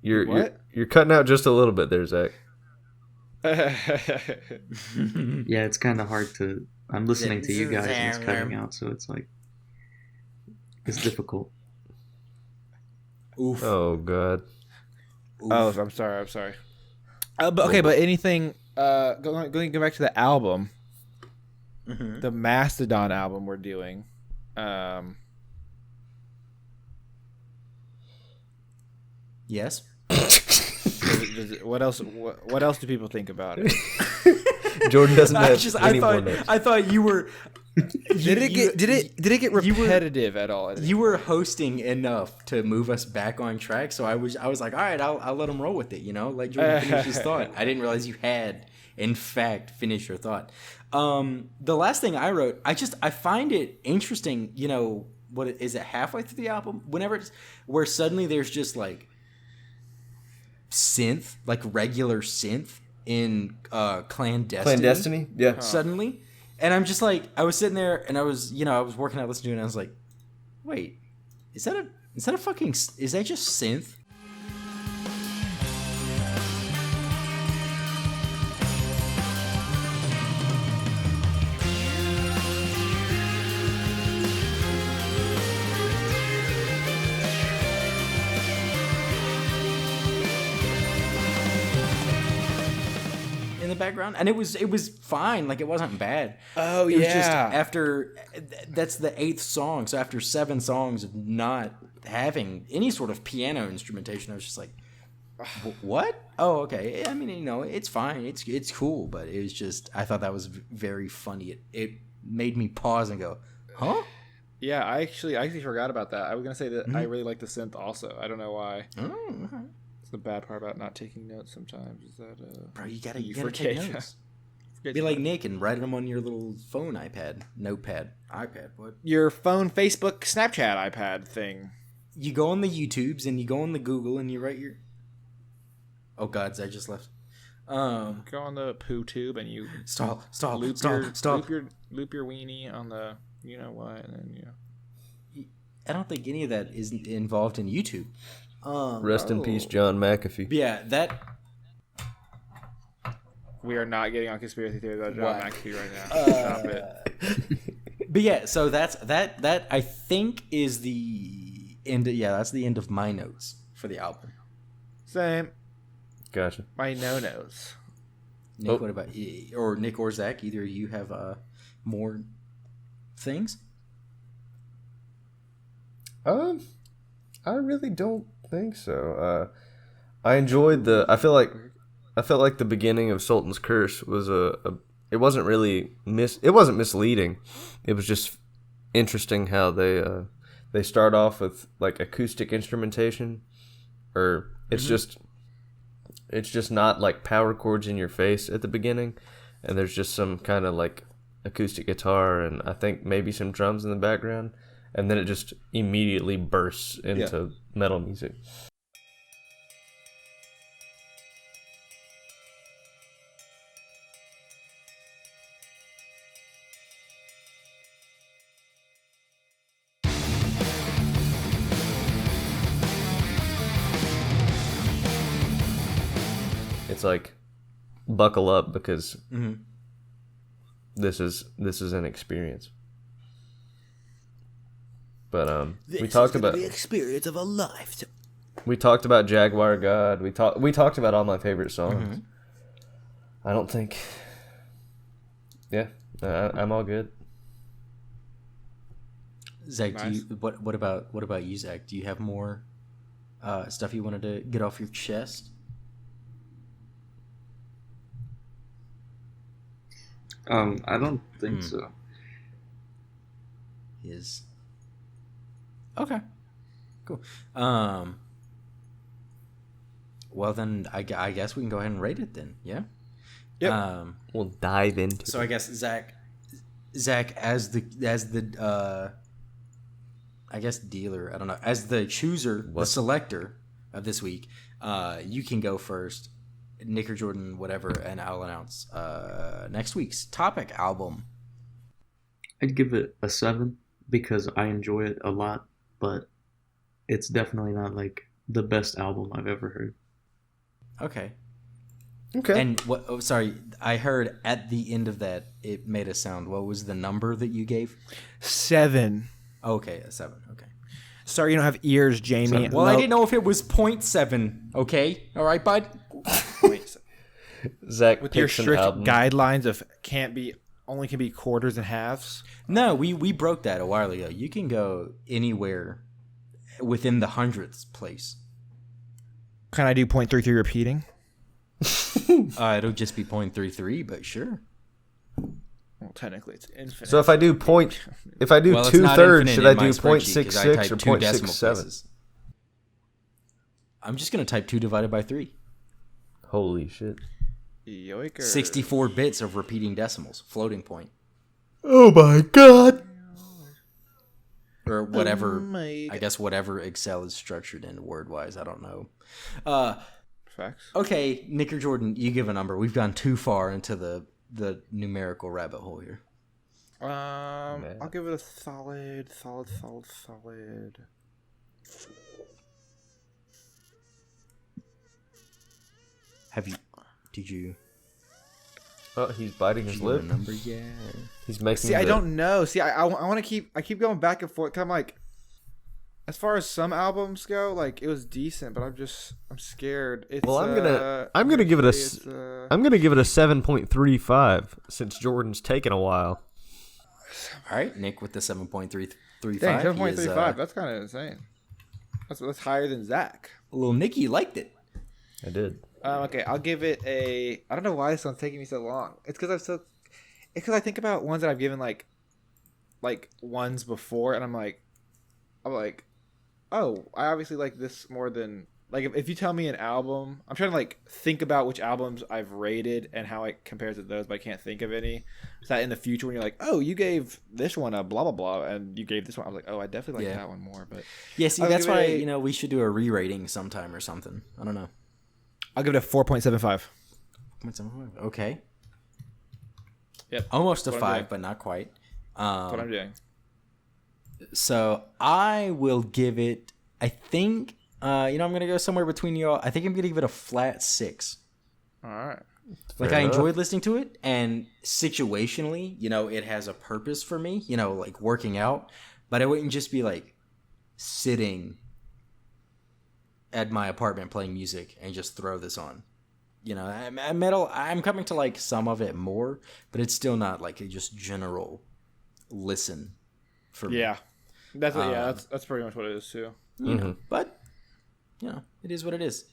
What? you're cutting out just a little bit there, Zach. Yeah, it's kind of hard to. I'm listening to you guys and it's cutting out, so it's like it's difficult. Oof. Oh god. Oh, I'm sorry. But anything? Going back to the album, the Mastodon album we're doing. Yes. What else? What else do people think about it? Jordan doesn't have any more notes. I thought you were. Did it get you were- repetitive at all? You were hosting enough to move us back on track, so I was like, all right, I'll let him roll with it. Let Jordan finish his thought. I didn't realize you had, in fact, finished your thought. The last thing I wrote, I find it interesting. What is it? Halfway through the album, whenever it's where suddenly there's just like synth, like regular synth in clandestiny. Clandestiny? Yeah. Suddenly, And I'm just like, I was sitting there and I was working out listening to it and I was like, wait, is that just synth? In the background, and it was fine, like it wasn't bad. Oh, it was just yeah. after that's the 8th song, so after 7 songs of not having any sort of piano instrumentation, I was just like, what? Oh, okay. I mean, it's fine, it's cool, but it was just, I thought that was very funny. It made me pause and go, huh? Yeah, I actually forgot about that. I was gonna say that I really like the synth also. I don't know why. Oh, okay. It's the bad part about not taking notes sometimes is that Bro, you gotta forget. take notes. Be like Nick and write them on your little phone notepad, what? Your phone, Facebook, Snapchat, iPad thing. You go on the YouTubes and you go on the Google and you write your... Oh, gods, I just left. Go on the poo tube and you Stop. loop your weenie on the you know what, and then I don't think any of that is involved in YouTube. Rest in peace, John McAfee. Yeah, that... We are not getting on conspiracy theories about John McAfee right now. Stop it. But yeah, so that I think is the end. That's the end of my notes for the album. Same. Gotcha. My no-nos. Nick, what about you? Or Nick or Zach? Either of you have more things? I really don't think so. I enjoyed I felt like the beginning of Sultan's Curse was it wasn't really it wasn't misleading. It was just interesting how they start off with like acoustic instrumentation, or it's just not like power chords in your face at the beginning, and there's just some kind of like acoustic guitar and I think maybe some drums in the background, and then it just immediately bursts into metal music. It's like, buckle up because this is an experience. But we talked about the experience of a lifetime. We talked about Jaguar God. We talked about all my favorite songs. I don't think. Yeah, I'm all good. Zach, Nice. what about you, Zach? Do you have more stuff you wanted to get off your chest? I don't think so. Is okay, cool. Well then, I guess we can go ahead and rate it then. Yeah. Yep. We'll dive into. So I guess Zach, as the I guess dealer. I don't know, as the chooser, the selector of this week. You can go first. Nick or Jordan, whatever, and I'll announce next week's topic album. I'd give it a 7 because I enjoy it a lot, but it's definitely not like the best album I've ever heard. Okay. Okay. And what? Oh, sorry, I heard at the end of that it made a sound. What was the number that you gave? 7. Okay, a 7. Okay. Sorry you don't have ears, Jamie. Well, I didn't know if it was 0.7. Okay, all right, bud. Wait, Zach with your picks an strict album. guidelines of only can be quarters and halves. No, we broke that a while ago. You can go anywhere within the hundredths place. Can I do 0.33 repeating? It'll just be 0.33, but sure. Well, technically it's infinite. So if I do Well, it's 2/3, not should infinite I in my do spreadsheet 'cause I 0.66 typed or 2 decimal 0.67? places. I'm just gonna type 2 divided by 3. Holy shit! Yoiker. 64 bits of repeating decimals, floating point, Oh my god! or whatever. my I guess whatever Excel is structured in word wise. I don't know. Facts. Okay, Nick or Jordan, you give a number. We've gone too far into the numerical rabbit hole here. I'll give it a solid. Did you Oh, he's biting his give it lip. a number yet? He's making. See, I don't know. See, I want to keep. I keep going back and forth. 'Cause I'm like, as far as some albums go, like it was decent, but I'm scared. It's, Well, I'm gonna give it a I'm gonna give it a 7.35 since Jordan's taken a while. All right, Nick with the 7.335. Dang, He is, 7.35. That's kind of insane. That's higher than Zach. little Nicky liked it. I did. Okay, I'll give it a. I don't know why this one's taking me so long. It's because I think about ones that I've given like ones before, and I'm like, oh, I obviously like this more than like if you tell me an album, I'm trying to like think about which albums I've rated and how it compares to those, but I can't think of any. So that in the future, when you're like, oh, you gave this one a blah blah blah, and you gave this one, I was like, oh, I definitely like that one more. But Yeah, see, I'll that's give it why we should do a re-rating sometime or something. I don't know. I'll give it a 4.75. Okay. Yep. Almost a That's what I'm 5, but not quite. That's what I'm doing. So I will give it. I think. I'm gonna go somewhere between y'all. I think I'm gonna give it a flat 6. All right. Like Fair I enough. enjoyed listening to it, and situationally, it has a purpose for me. Like working out, but I wouldn't just be like sitting at my apartment playing music and just throw this on. Metal. I'm coming to like some of it more, but it's still not like a just general listen for me. Yeah. That's pretty much what it is too. But it is what it is.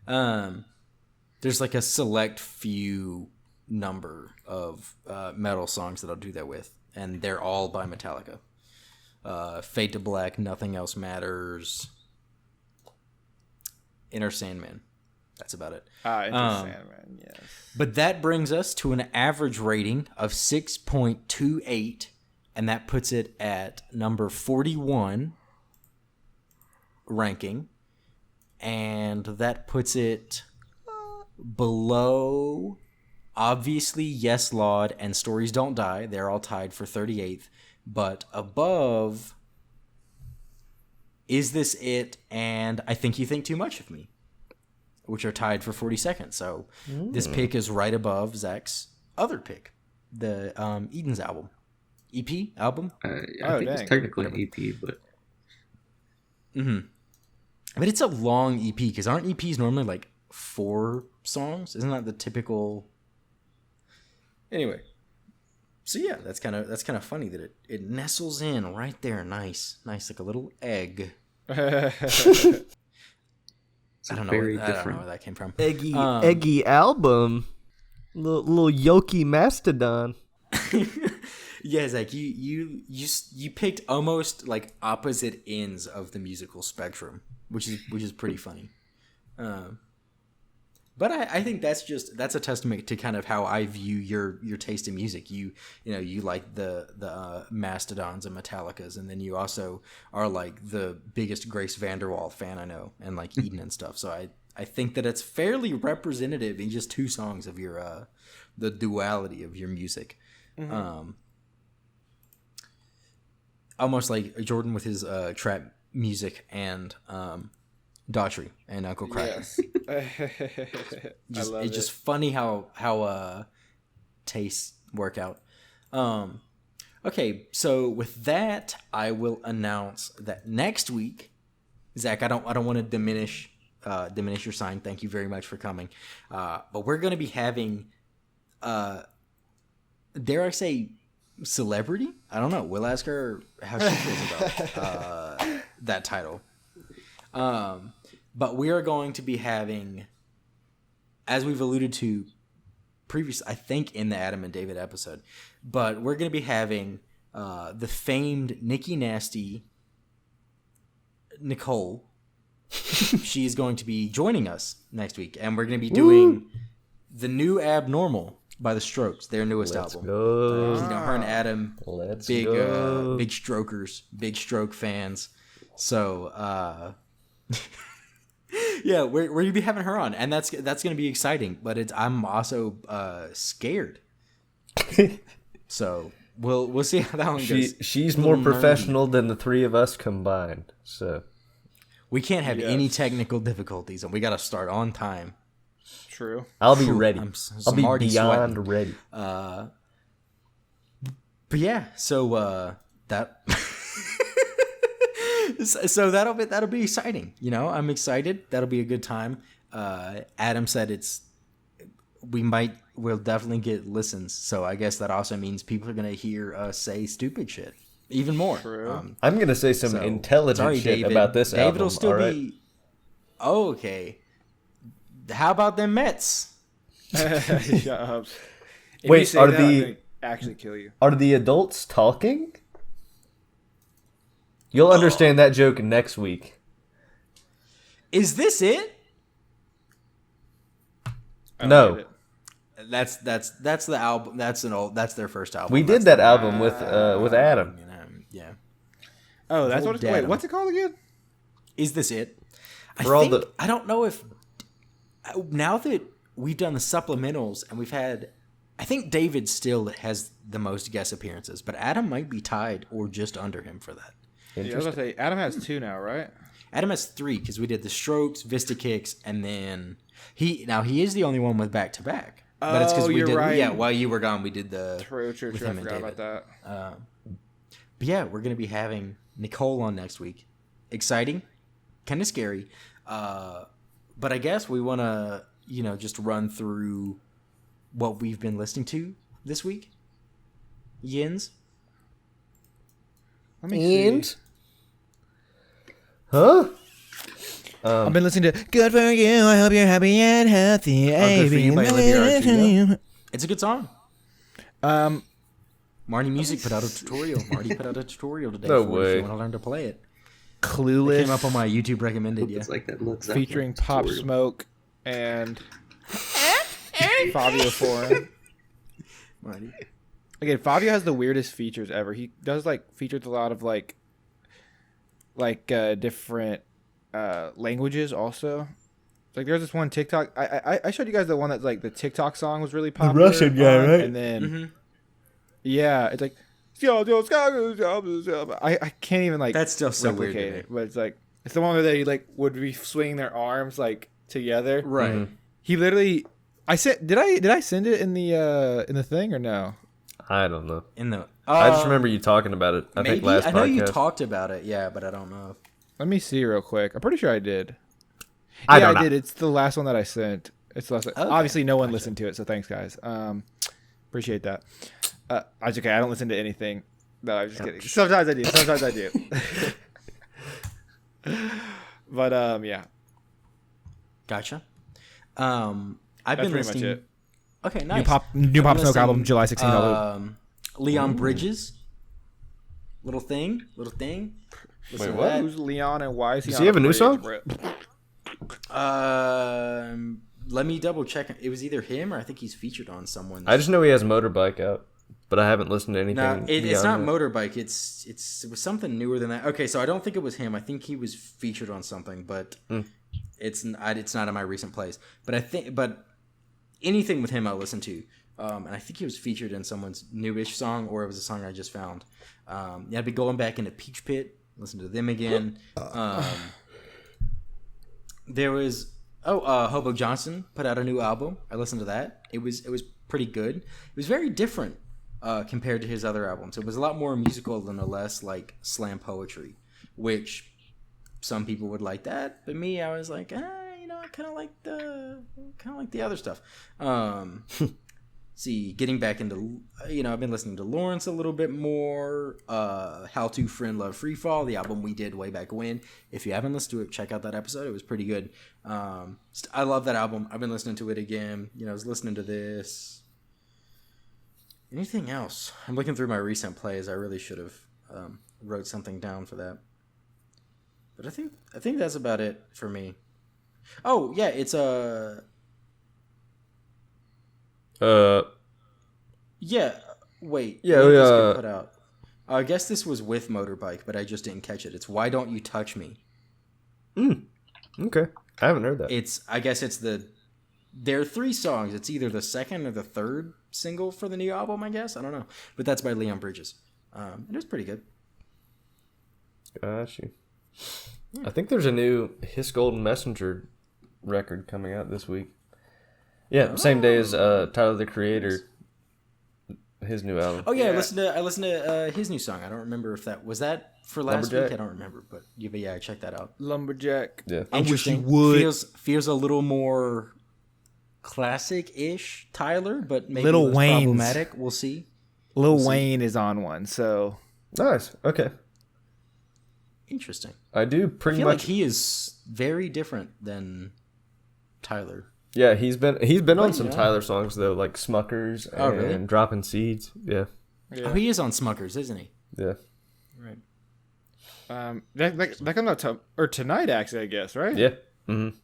There's like a select few number of metal songs that I'll do that with, and they're all by Metallica. Fade to Black, Nothing Else Matters, Inner Sandman. That's about it. Inner Sandman, yes. But that brings us to an average rating of 6.28, and that puts it at number 41 ranking. And that puts it below, obviously, Yes Laud and Stories Don't Die. They're all tied for 38th. But above Is This It and I Think You Think Too Much of Me, which are tied for 42nd. So this pick is right above Zach's other pick, the Eden's album. EP? Album? I think it's technically an EP, but... But it's a long EP, because aren't EPs normally like 4 songs? Isn't that the typical... Anyway. So yeah, that's kind of funny that it nestles in right there. Nice, like a little egg. I don't know where that came from. Eggy album. Little Yoki Mastodon. Yeah, Zach, you picked almost like opposite ends of the musical spectrum, which is pretty funny. But I think that's a testament to kind of how I view your taste in music. You like the Mastodons and Metallicas, and then you also are like the biggest Grace Vanderwall fan I know, and like Eden and stuff. So I think that it's fairly representative in just 2 songs of your the duality of your music. Almost like Jordan with his trap music and Daughtry and Uncle Kraken. Yes. It's just funny how tastes work out. Okay, so with that, I will announce that next week, Zach, I don't want to diminish your sign. Thank you very much for coming. But we're going to be having, dare I say, celebrity? I don't know. We'll ask her how she feels about that title. But we are going to be having, as we've alluded to previous, I think in the Adam and David episode, but we're going to be having the famed Nikki Nasty Nicole. She is going to be joining us next week, and we're going to be doing The New Abnormal by The Strokes, their newest album. Go. Her and Adam, Let's big go. big strokers, big stroke fans. So yeah, we're gonna be having her on, and that's gonna be exciting. But I'm also scared. So we'll see how that one goes. She's A more little nerdy. professional than the three of us combined. So We can't have any technical difficulties, and we got to start on time. True. I'll be Phew, ready. I'll be already beyond sweating. ready. But yeah, so that so that'll be exciting. You know, I'm excited. That'll be a good time. Adam said we'll definitely get listens. So I guess that also means people are gonna hear us say stupid shit even more. True. I'm gonna say some So, intelligent sorry, shit David. about this David album. will still all right? be okay. How about them Mets? Shut up. If Wait, you say are that, I'm the- gonna actually kill you? Are the adults talking? You'll understand that joke next week. Is this it? I don't No. get it. That's the album. That's their first album. We did that album with Adam. You know, yeah. Oh, that's what it's Old Wait, Datum. what's it called again? Is this it? For all I don't know if now that we've done the supplementals and we've had, I think David still has the most guest appearances, but Adam might be tied or just under him for that. Yeah, I was gonna say Adam has 2 now, right? Adam has 3 because we did the Strokes, Vista Kicks, and then he is the only one with back to back. But it's because Oh, we you're did. right. Yeah, while you were gone, we did the True. with I him and forgot about David. that. But yeah, we're gonna be having Nicole on next week. Exciting, kind of scary. But I guess we want to, just run through what we've been listening to this week. Yins. Let me see. Huh? I've been listening to "Good for You." I hope you're happy and healthy. Good for You by Olivia Rodrigo. You. It's a good song. Marty Music put out a tutorial. Marty put out a tutorial today No for it if way. you want to learn to play it. It Clueless, came up on my YouTube recommended. Hope Yeah. it's like that looks featuring Pop Smoke and Fabio Foreign. Marty. Again, Fabio has the weirdest features ever. He does features a lot of different languages also. Like there's this one TikTok. I showed you guys the one that's like the TikTok song was really popular. Russian guy, on, right? And then Mm-hmm. yeah, it's like I can't even That's still so weird to replicate me. it, but it's the one where they would be swinging their arms together. Right. Mm-hmm. He literally. I sent. Did I send it in the thing or no? I don't know. In the. I just remember you talking about it. I think Maybe last I know podcast. you talked about it. Yeah, but I don't know. Let me see real quick. I'm pretty sure I did. I Yeah, don't I know. did. It's the last one that I sent. It's the last. Okay, Obviously, no one listened to it, so thanks, guys. Appreciate that. It's okay. I don't listen to anything. No, I'm just kidding. Sometimes I do. Sometimes I do. But yeah, Gotcha. I've that's been pretty listening. much it. Okay, nice. new Pop I've been Smoke album, listening, July 16th. Leon Bridges. Little thing. Listen Wait, to what? that. Who's Leon and why is he? Does on he have a new bridge, song? bro? Let me double check. It was either him or I think he's featured on someone. I just know he has Motorbike out, but I haven't listened to anything. No, it's beyond not that. Motorbike. It was something newer than that. Okay, so I don't think it was him. I think he was featured on something, but it's not in my recent plays. But anything with him I listen to, and I think he was featured in someone's newish song, or it was a song I just found. Yeah, I'd be going back into Peach Pit, listen to them again. There was Hobo Johnson put out a new album. I listened to that. It was pretty good. It was very different compared to his other albums. It was a lot more musical than a less like slam poetry, which some people would like that, but me, I was like, I kind of like the other stuff. See, getting back into, I've been listening to Lawrence a little bit more. How to Friend Love Free Fall, the album we did way back when. If you haven't listened to it, check out that episode. It was pretty good. I love that album. I've been listening to it again. I was listening to this. Anything else? I'm looking through my recent plays. I really should have wrote something down for that. But I think that's about it for me. Oh yeah, it's yeah. Wait. Yeah, when did this yeah. get put out? I guess this was with Motorbike, but I just didn't catch it. It's Why Don't You Touch Me. Okay, I haven't heard that. I guess it's there are 3 songs. It's either the second or the third single for the new album, I guess. I don't know. But that's by Leon Bridges. It was pretty good. Got you. I think there's a new His Golden Messenger record coming out this week. Yeah, same day as Tyler the Creator, his new album. Oh yeah, I listened to his new song. I don't remember if that was that for last week. I don't remember, but yeah, check that out. Lumberjack. Yeah, Interesting. Feels a little more classic-ish Tyler, but maybe Lil less Wayne's. problematic. We'll see. Lil Wayne is on one, so nice. Okay, Interesting. I do I pretty feel much. like he is very different than Tyler. Yeah, he's been on some yeah. Tyler songs though, like Smuckers and Oh, really? Dropping Seeds. Yeah, Oh, he is on Smuckers, isn't he? yeah. Right. That comes out tonight, actually, I guess, right? Yeah. Mm-hmm.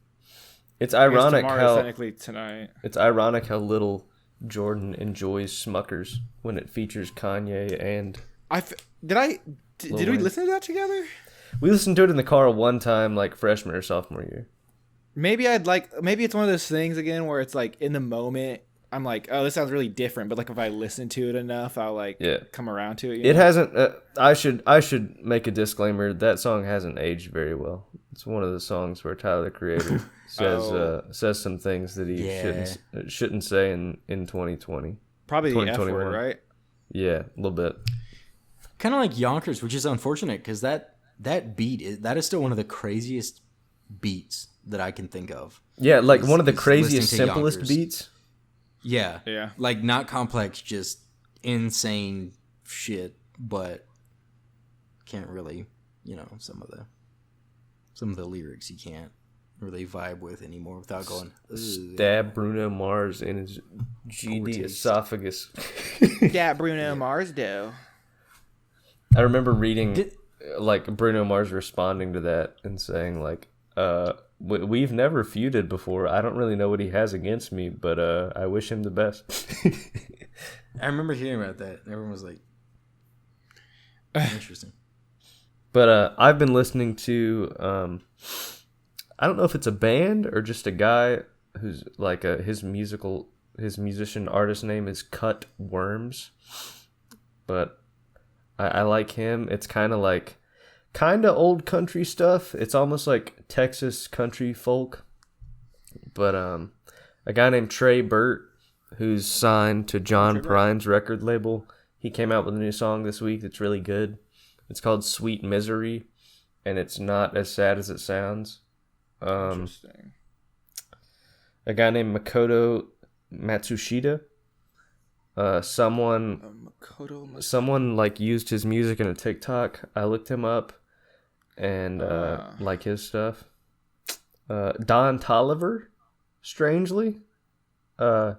It's I guess ironic tomorrow, how technically tonight. it's ironic how little Jordan enjoys Smuckers when it features Kanye and Did Lil we Wayne. listen to that together? we listened to it in the car one time, like freshman or sophomore year. Maybe it's one of those things again where it's like in the moment I'm like, oh, this sounds really different, but like if I listen to it enough, I'll like come around to it. It hasn't. I should make a disclaimer. That song hasn't aged very well. It's one of the songs where Tyler the Creator says some things that he shouldn't say in 2020. Probably the F 2021. word, right? Yeah, a little bit. Kind of like Yonkers, which is unfortunate because that beat is still one of the craziest beats that I can think of. Yeah, like one of the is craziest, listening to simplest Yonkers. beats. Yeah. Yeah. Like not complex, just insane shit, but can't really, some of the lyrics you can't really vibe with anymore without going "Ugh." Stab Bruno Mars in his GD taste. esophagus. Yeah, Bruno Mars do. I remember reading like Bruno Mars responding to that and saying like, we've never feuded before. I don't really know what he has against me, but I wish him the best. I remember hearing about that. Everyone was like, interesting. But I've been listening to I don't know if it's a band or just a guy who's like his musician artist name is Cut Worms, but I like him. It's kind of old country stuff. It's almost like Texas country folk. But a guy named Trey Burt, who's signed to John Prine's record label, he came out with a new song this week that's really good. It's called Sweet Misery, and it's not as sad as it sounds. Interesting. A guy named Makoto Matsushita. Someone like used his music in a TikTok. I looked him up and like his stuff. Don Tolliver, strangely. Yeah,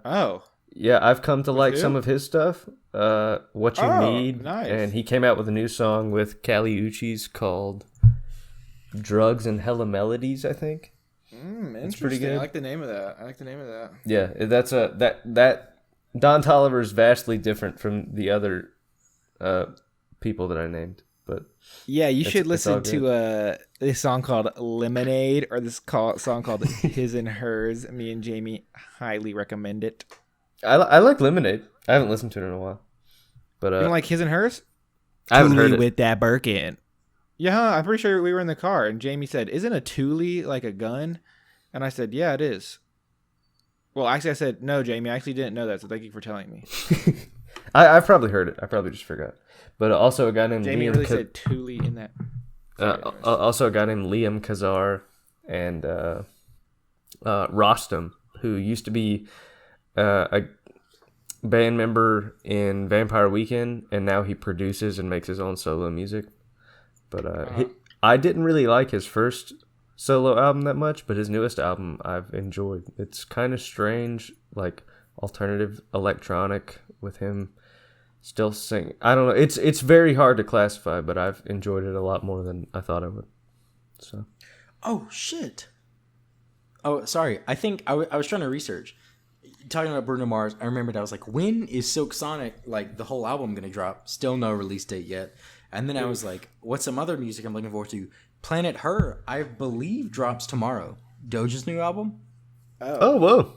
I've come to like some of his stuff. What You Need. Nice. And he came out with a new song with Kali Uchis called Drugs and Hella Melodies, I think. It's pretty good. I like the name of that. Yeah, that's that Don Tolliver is vastly different from the other people that I named, but Yeah, you should it's all listen to this song called Lemonade or this song called His and Hers. Me and Jamie highly recommend it. I like Lemonade. I haven't listened to it in a while, but You don't like His and Hers? I haven't heard Thule it. with that Birkin. Yeah, I'm pretty sure we were in the car and Jamie said, "Isn't a Thule like a gun?" And I said, "Yeah, it is." Well, actually, I said, "No, Jamie, I actually didn't know that, so thank you for telling me." I've probably heard it. I probably just forgot. But also a guy named Jamie Liam really said Thule in that. also a guy named Liam Kazar and Rostam, who used to be a band member in Vampire Weekend, and now he produces and makes his own solo music. But I didn't really like his first solo album that much, but his newest album I've enjoyed. It's kind of strange, like alternative electronic with him still singing. I don't know. It's very hard to classify, but I've enjoyed it a lot more than I thought I would. So. Oh, shit. Oh, sorry. I think I was trying to research. Talking about Bruno Mars, I remembered I was like, when is Silk Sonic, like, the whole album going to drop? Still no release date yet. And then I was like, what's some other music I'm looking forward to? Planet Her, I believe, drops tomorrow. Doja's new album? Oh, whoa.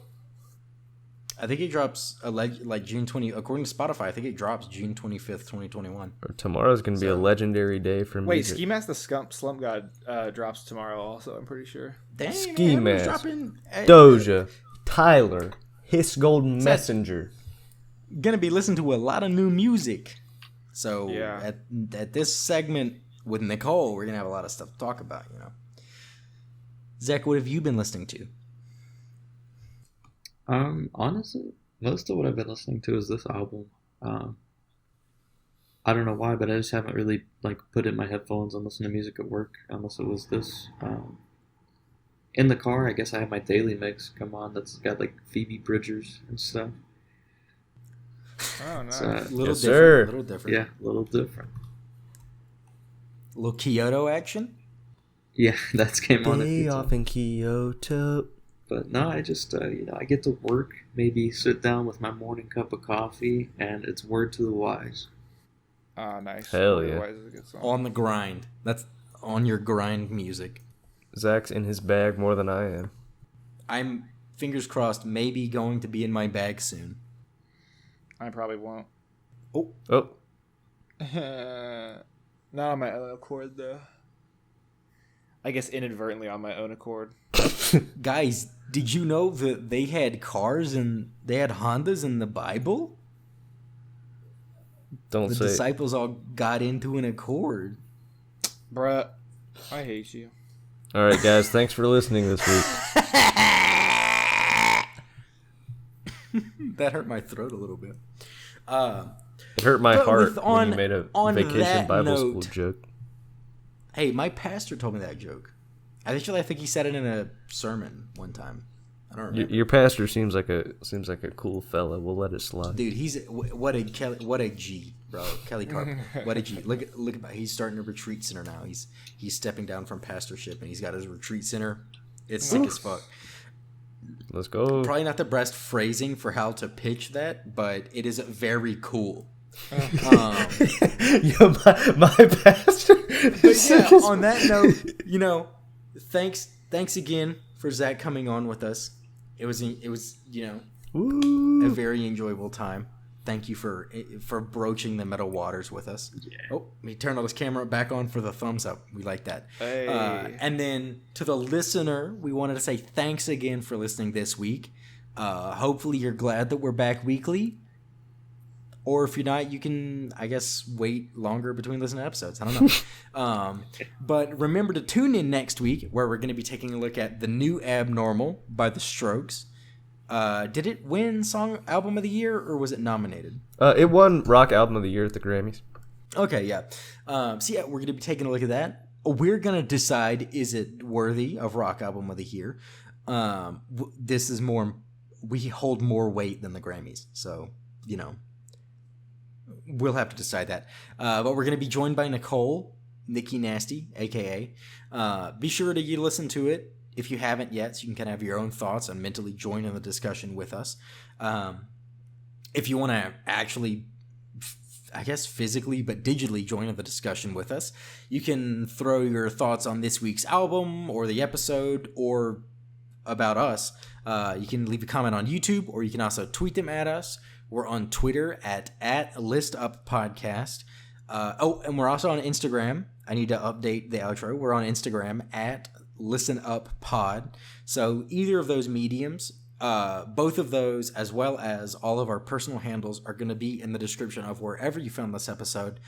I think it drops like June 20. According to Spotify, I think it drops June 25th, 2021. Tomorrow's gonna be a legendary day for Wait, music. Ski Mask the Slump God drops tomorrow. Also, I'm pretty sure. Damn, Ski man, Mask, dropping, Doja, Tyler, His Golden Messenger. Gonna be listening to a lot of new music. So Yeah. at this segment with Nicole, we're gonna have a lot of stuff to talk about. You know, Zach, what have you been listening to? Honestly, most of what I've been listening to is this album. I don't know why, but I just haven't really like put in my headphones and listened to music at work unless it was this. In the car, I guess I have my daily mix come on that's got like Phoebe Bridgers and stuff. Oh, nice. So, Little Yes, different. sir. Little different. yeah, a little different. Little Kyoto action. Yeah, that's came on. a Day few off times. in Kyoto. But no, I just I get to work, maybe sit down with my morning cup of coffee, and it's Word to the Wise. Oh, nice. Hell yeah. Otherwise, it's a good song. On the grind. That's on your grind music. Zach's in his bag more than I am. I'm fingers crossed maybe going to be in my bag soon. I probably won't. Oh, Not on my own accord, though. I guess inadvertently on my own accord. Guys, did you know that they had cars and they had Hondas in the Bible? don't The say. disciples all got into an accord. Bruh, I hate you. All right, guys. Thanks for listening this week. That hurt my throat a little bit. It hurt my But heart with- when on- you made a on vacation that Bible school note- joke. Hey, my pastor told me that joke. I think he said it in a sermon one time. I don't remember. Your pastor seems like a cool fella. We'll let it slide. Dude, he's what a G, bro. Kelly Carpenter, what a G. Look at he's starting a retreat center now. He's stepping down from pastorship and he's got his retreat center. It's sick as fuck. Let's go. Probably not the best phrasing for how to pitch that, but it is very cool. Yo, my pastor. But yeah, on that note, you know, thanks again for Zach coming on with us. It was you know a very enjoyable time. Thank you for broaching the metal waters with us. Yeah. Oh, he turned all his camera back on for the thumbs up. We like that. Hey. And then to the listener, we wanted to say thanks again for listening this week. Hopefully you're glad that we're back weekly. Or if you're not, you can, I guess, wait longer between listening to episodes. I don't know. But remember to tune in next week where we're going to be taking a look at The New Abnormal by The Strokes. Did it win Album of the Year or was it nominated? It won Rock Album of the Year at the Grammys. Okay, yeah. So yeah, we're going to be taking a look at that. We're going to decide, is it worthy of Rock Album of the Year? This is more, we hold more weight than the Grammys. So, you know. We'll have to decide that. But we're going to be joined by Nicole, Nikki Nasty, a.k.a. Be sure to listen to it if you haven't yet, so you can kind of have your own thoughts and mentally join in the discussion with us. If you want to actually, I guess physically but digitally join in the discussion with us, you can throw your thoughts on this week's album or the episode or about us. You can leave a comment on YouTube or you can also tweet them at us. We're on Twitter at ListUpPodcast. And we're also on Instagram. I need to update the outro. We're on Instagram at ListenUpPod. So either of those mediums, both of those, as well as all of our personal handles, are going to be in the description of wherever you found this episode.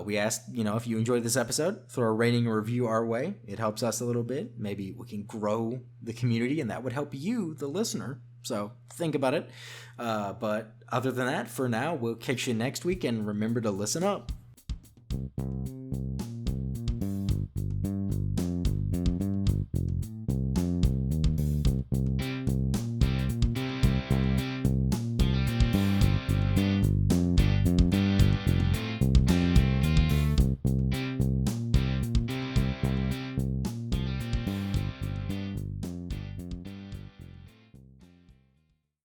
We asked, if you enjoyed this episode, throw a rating or review our way. It helps us a little bit. Maybe we can grow the community, and that would help you, the listener. So think about it. But other than that, for now, we'll catch you next week, and remember to listen up.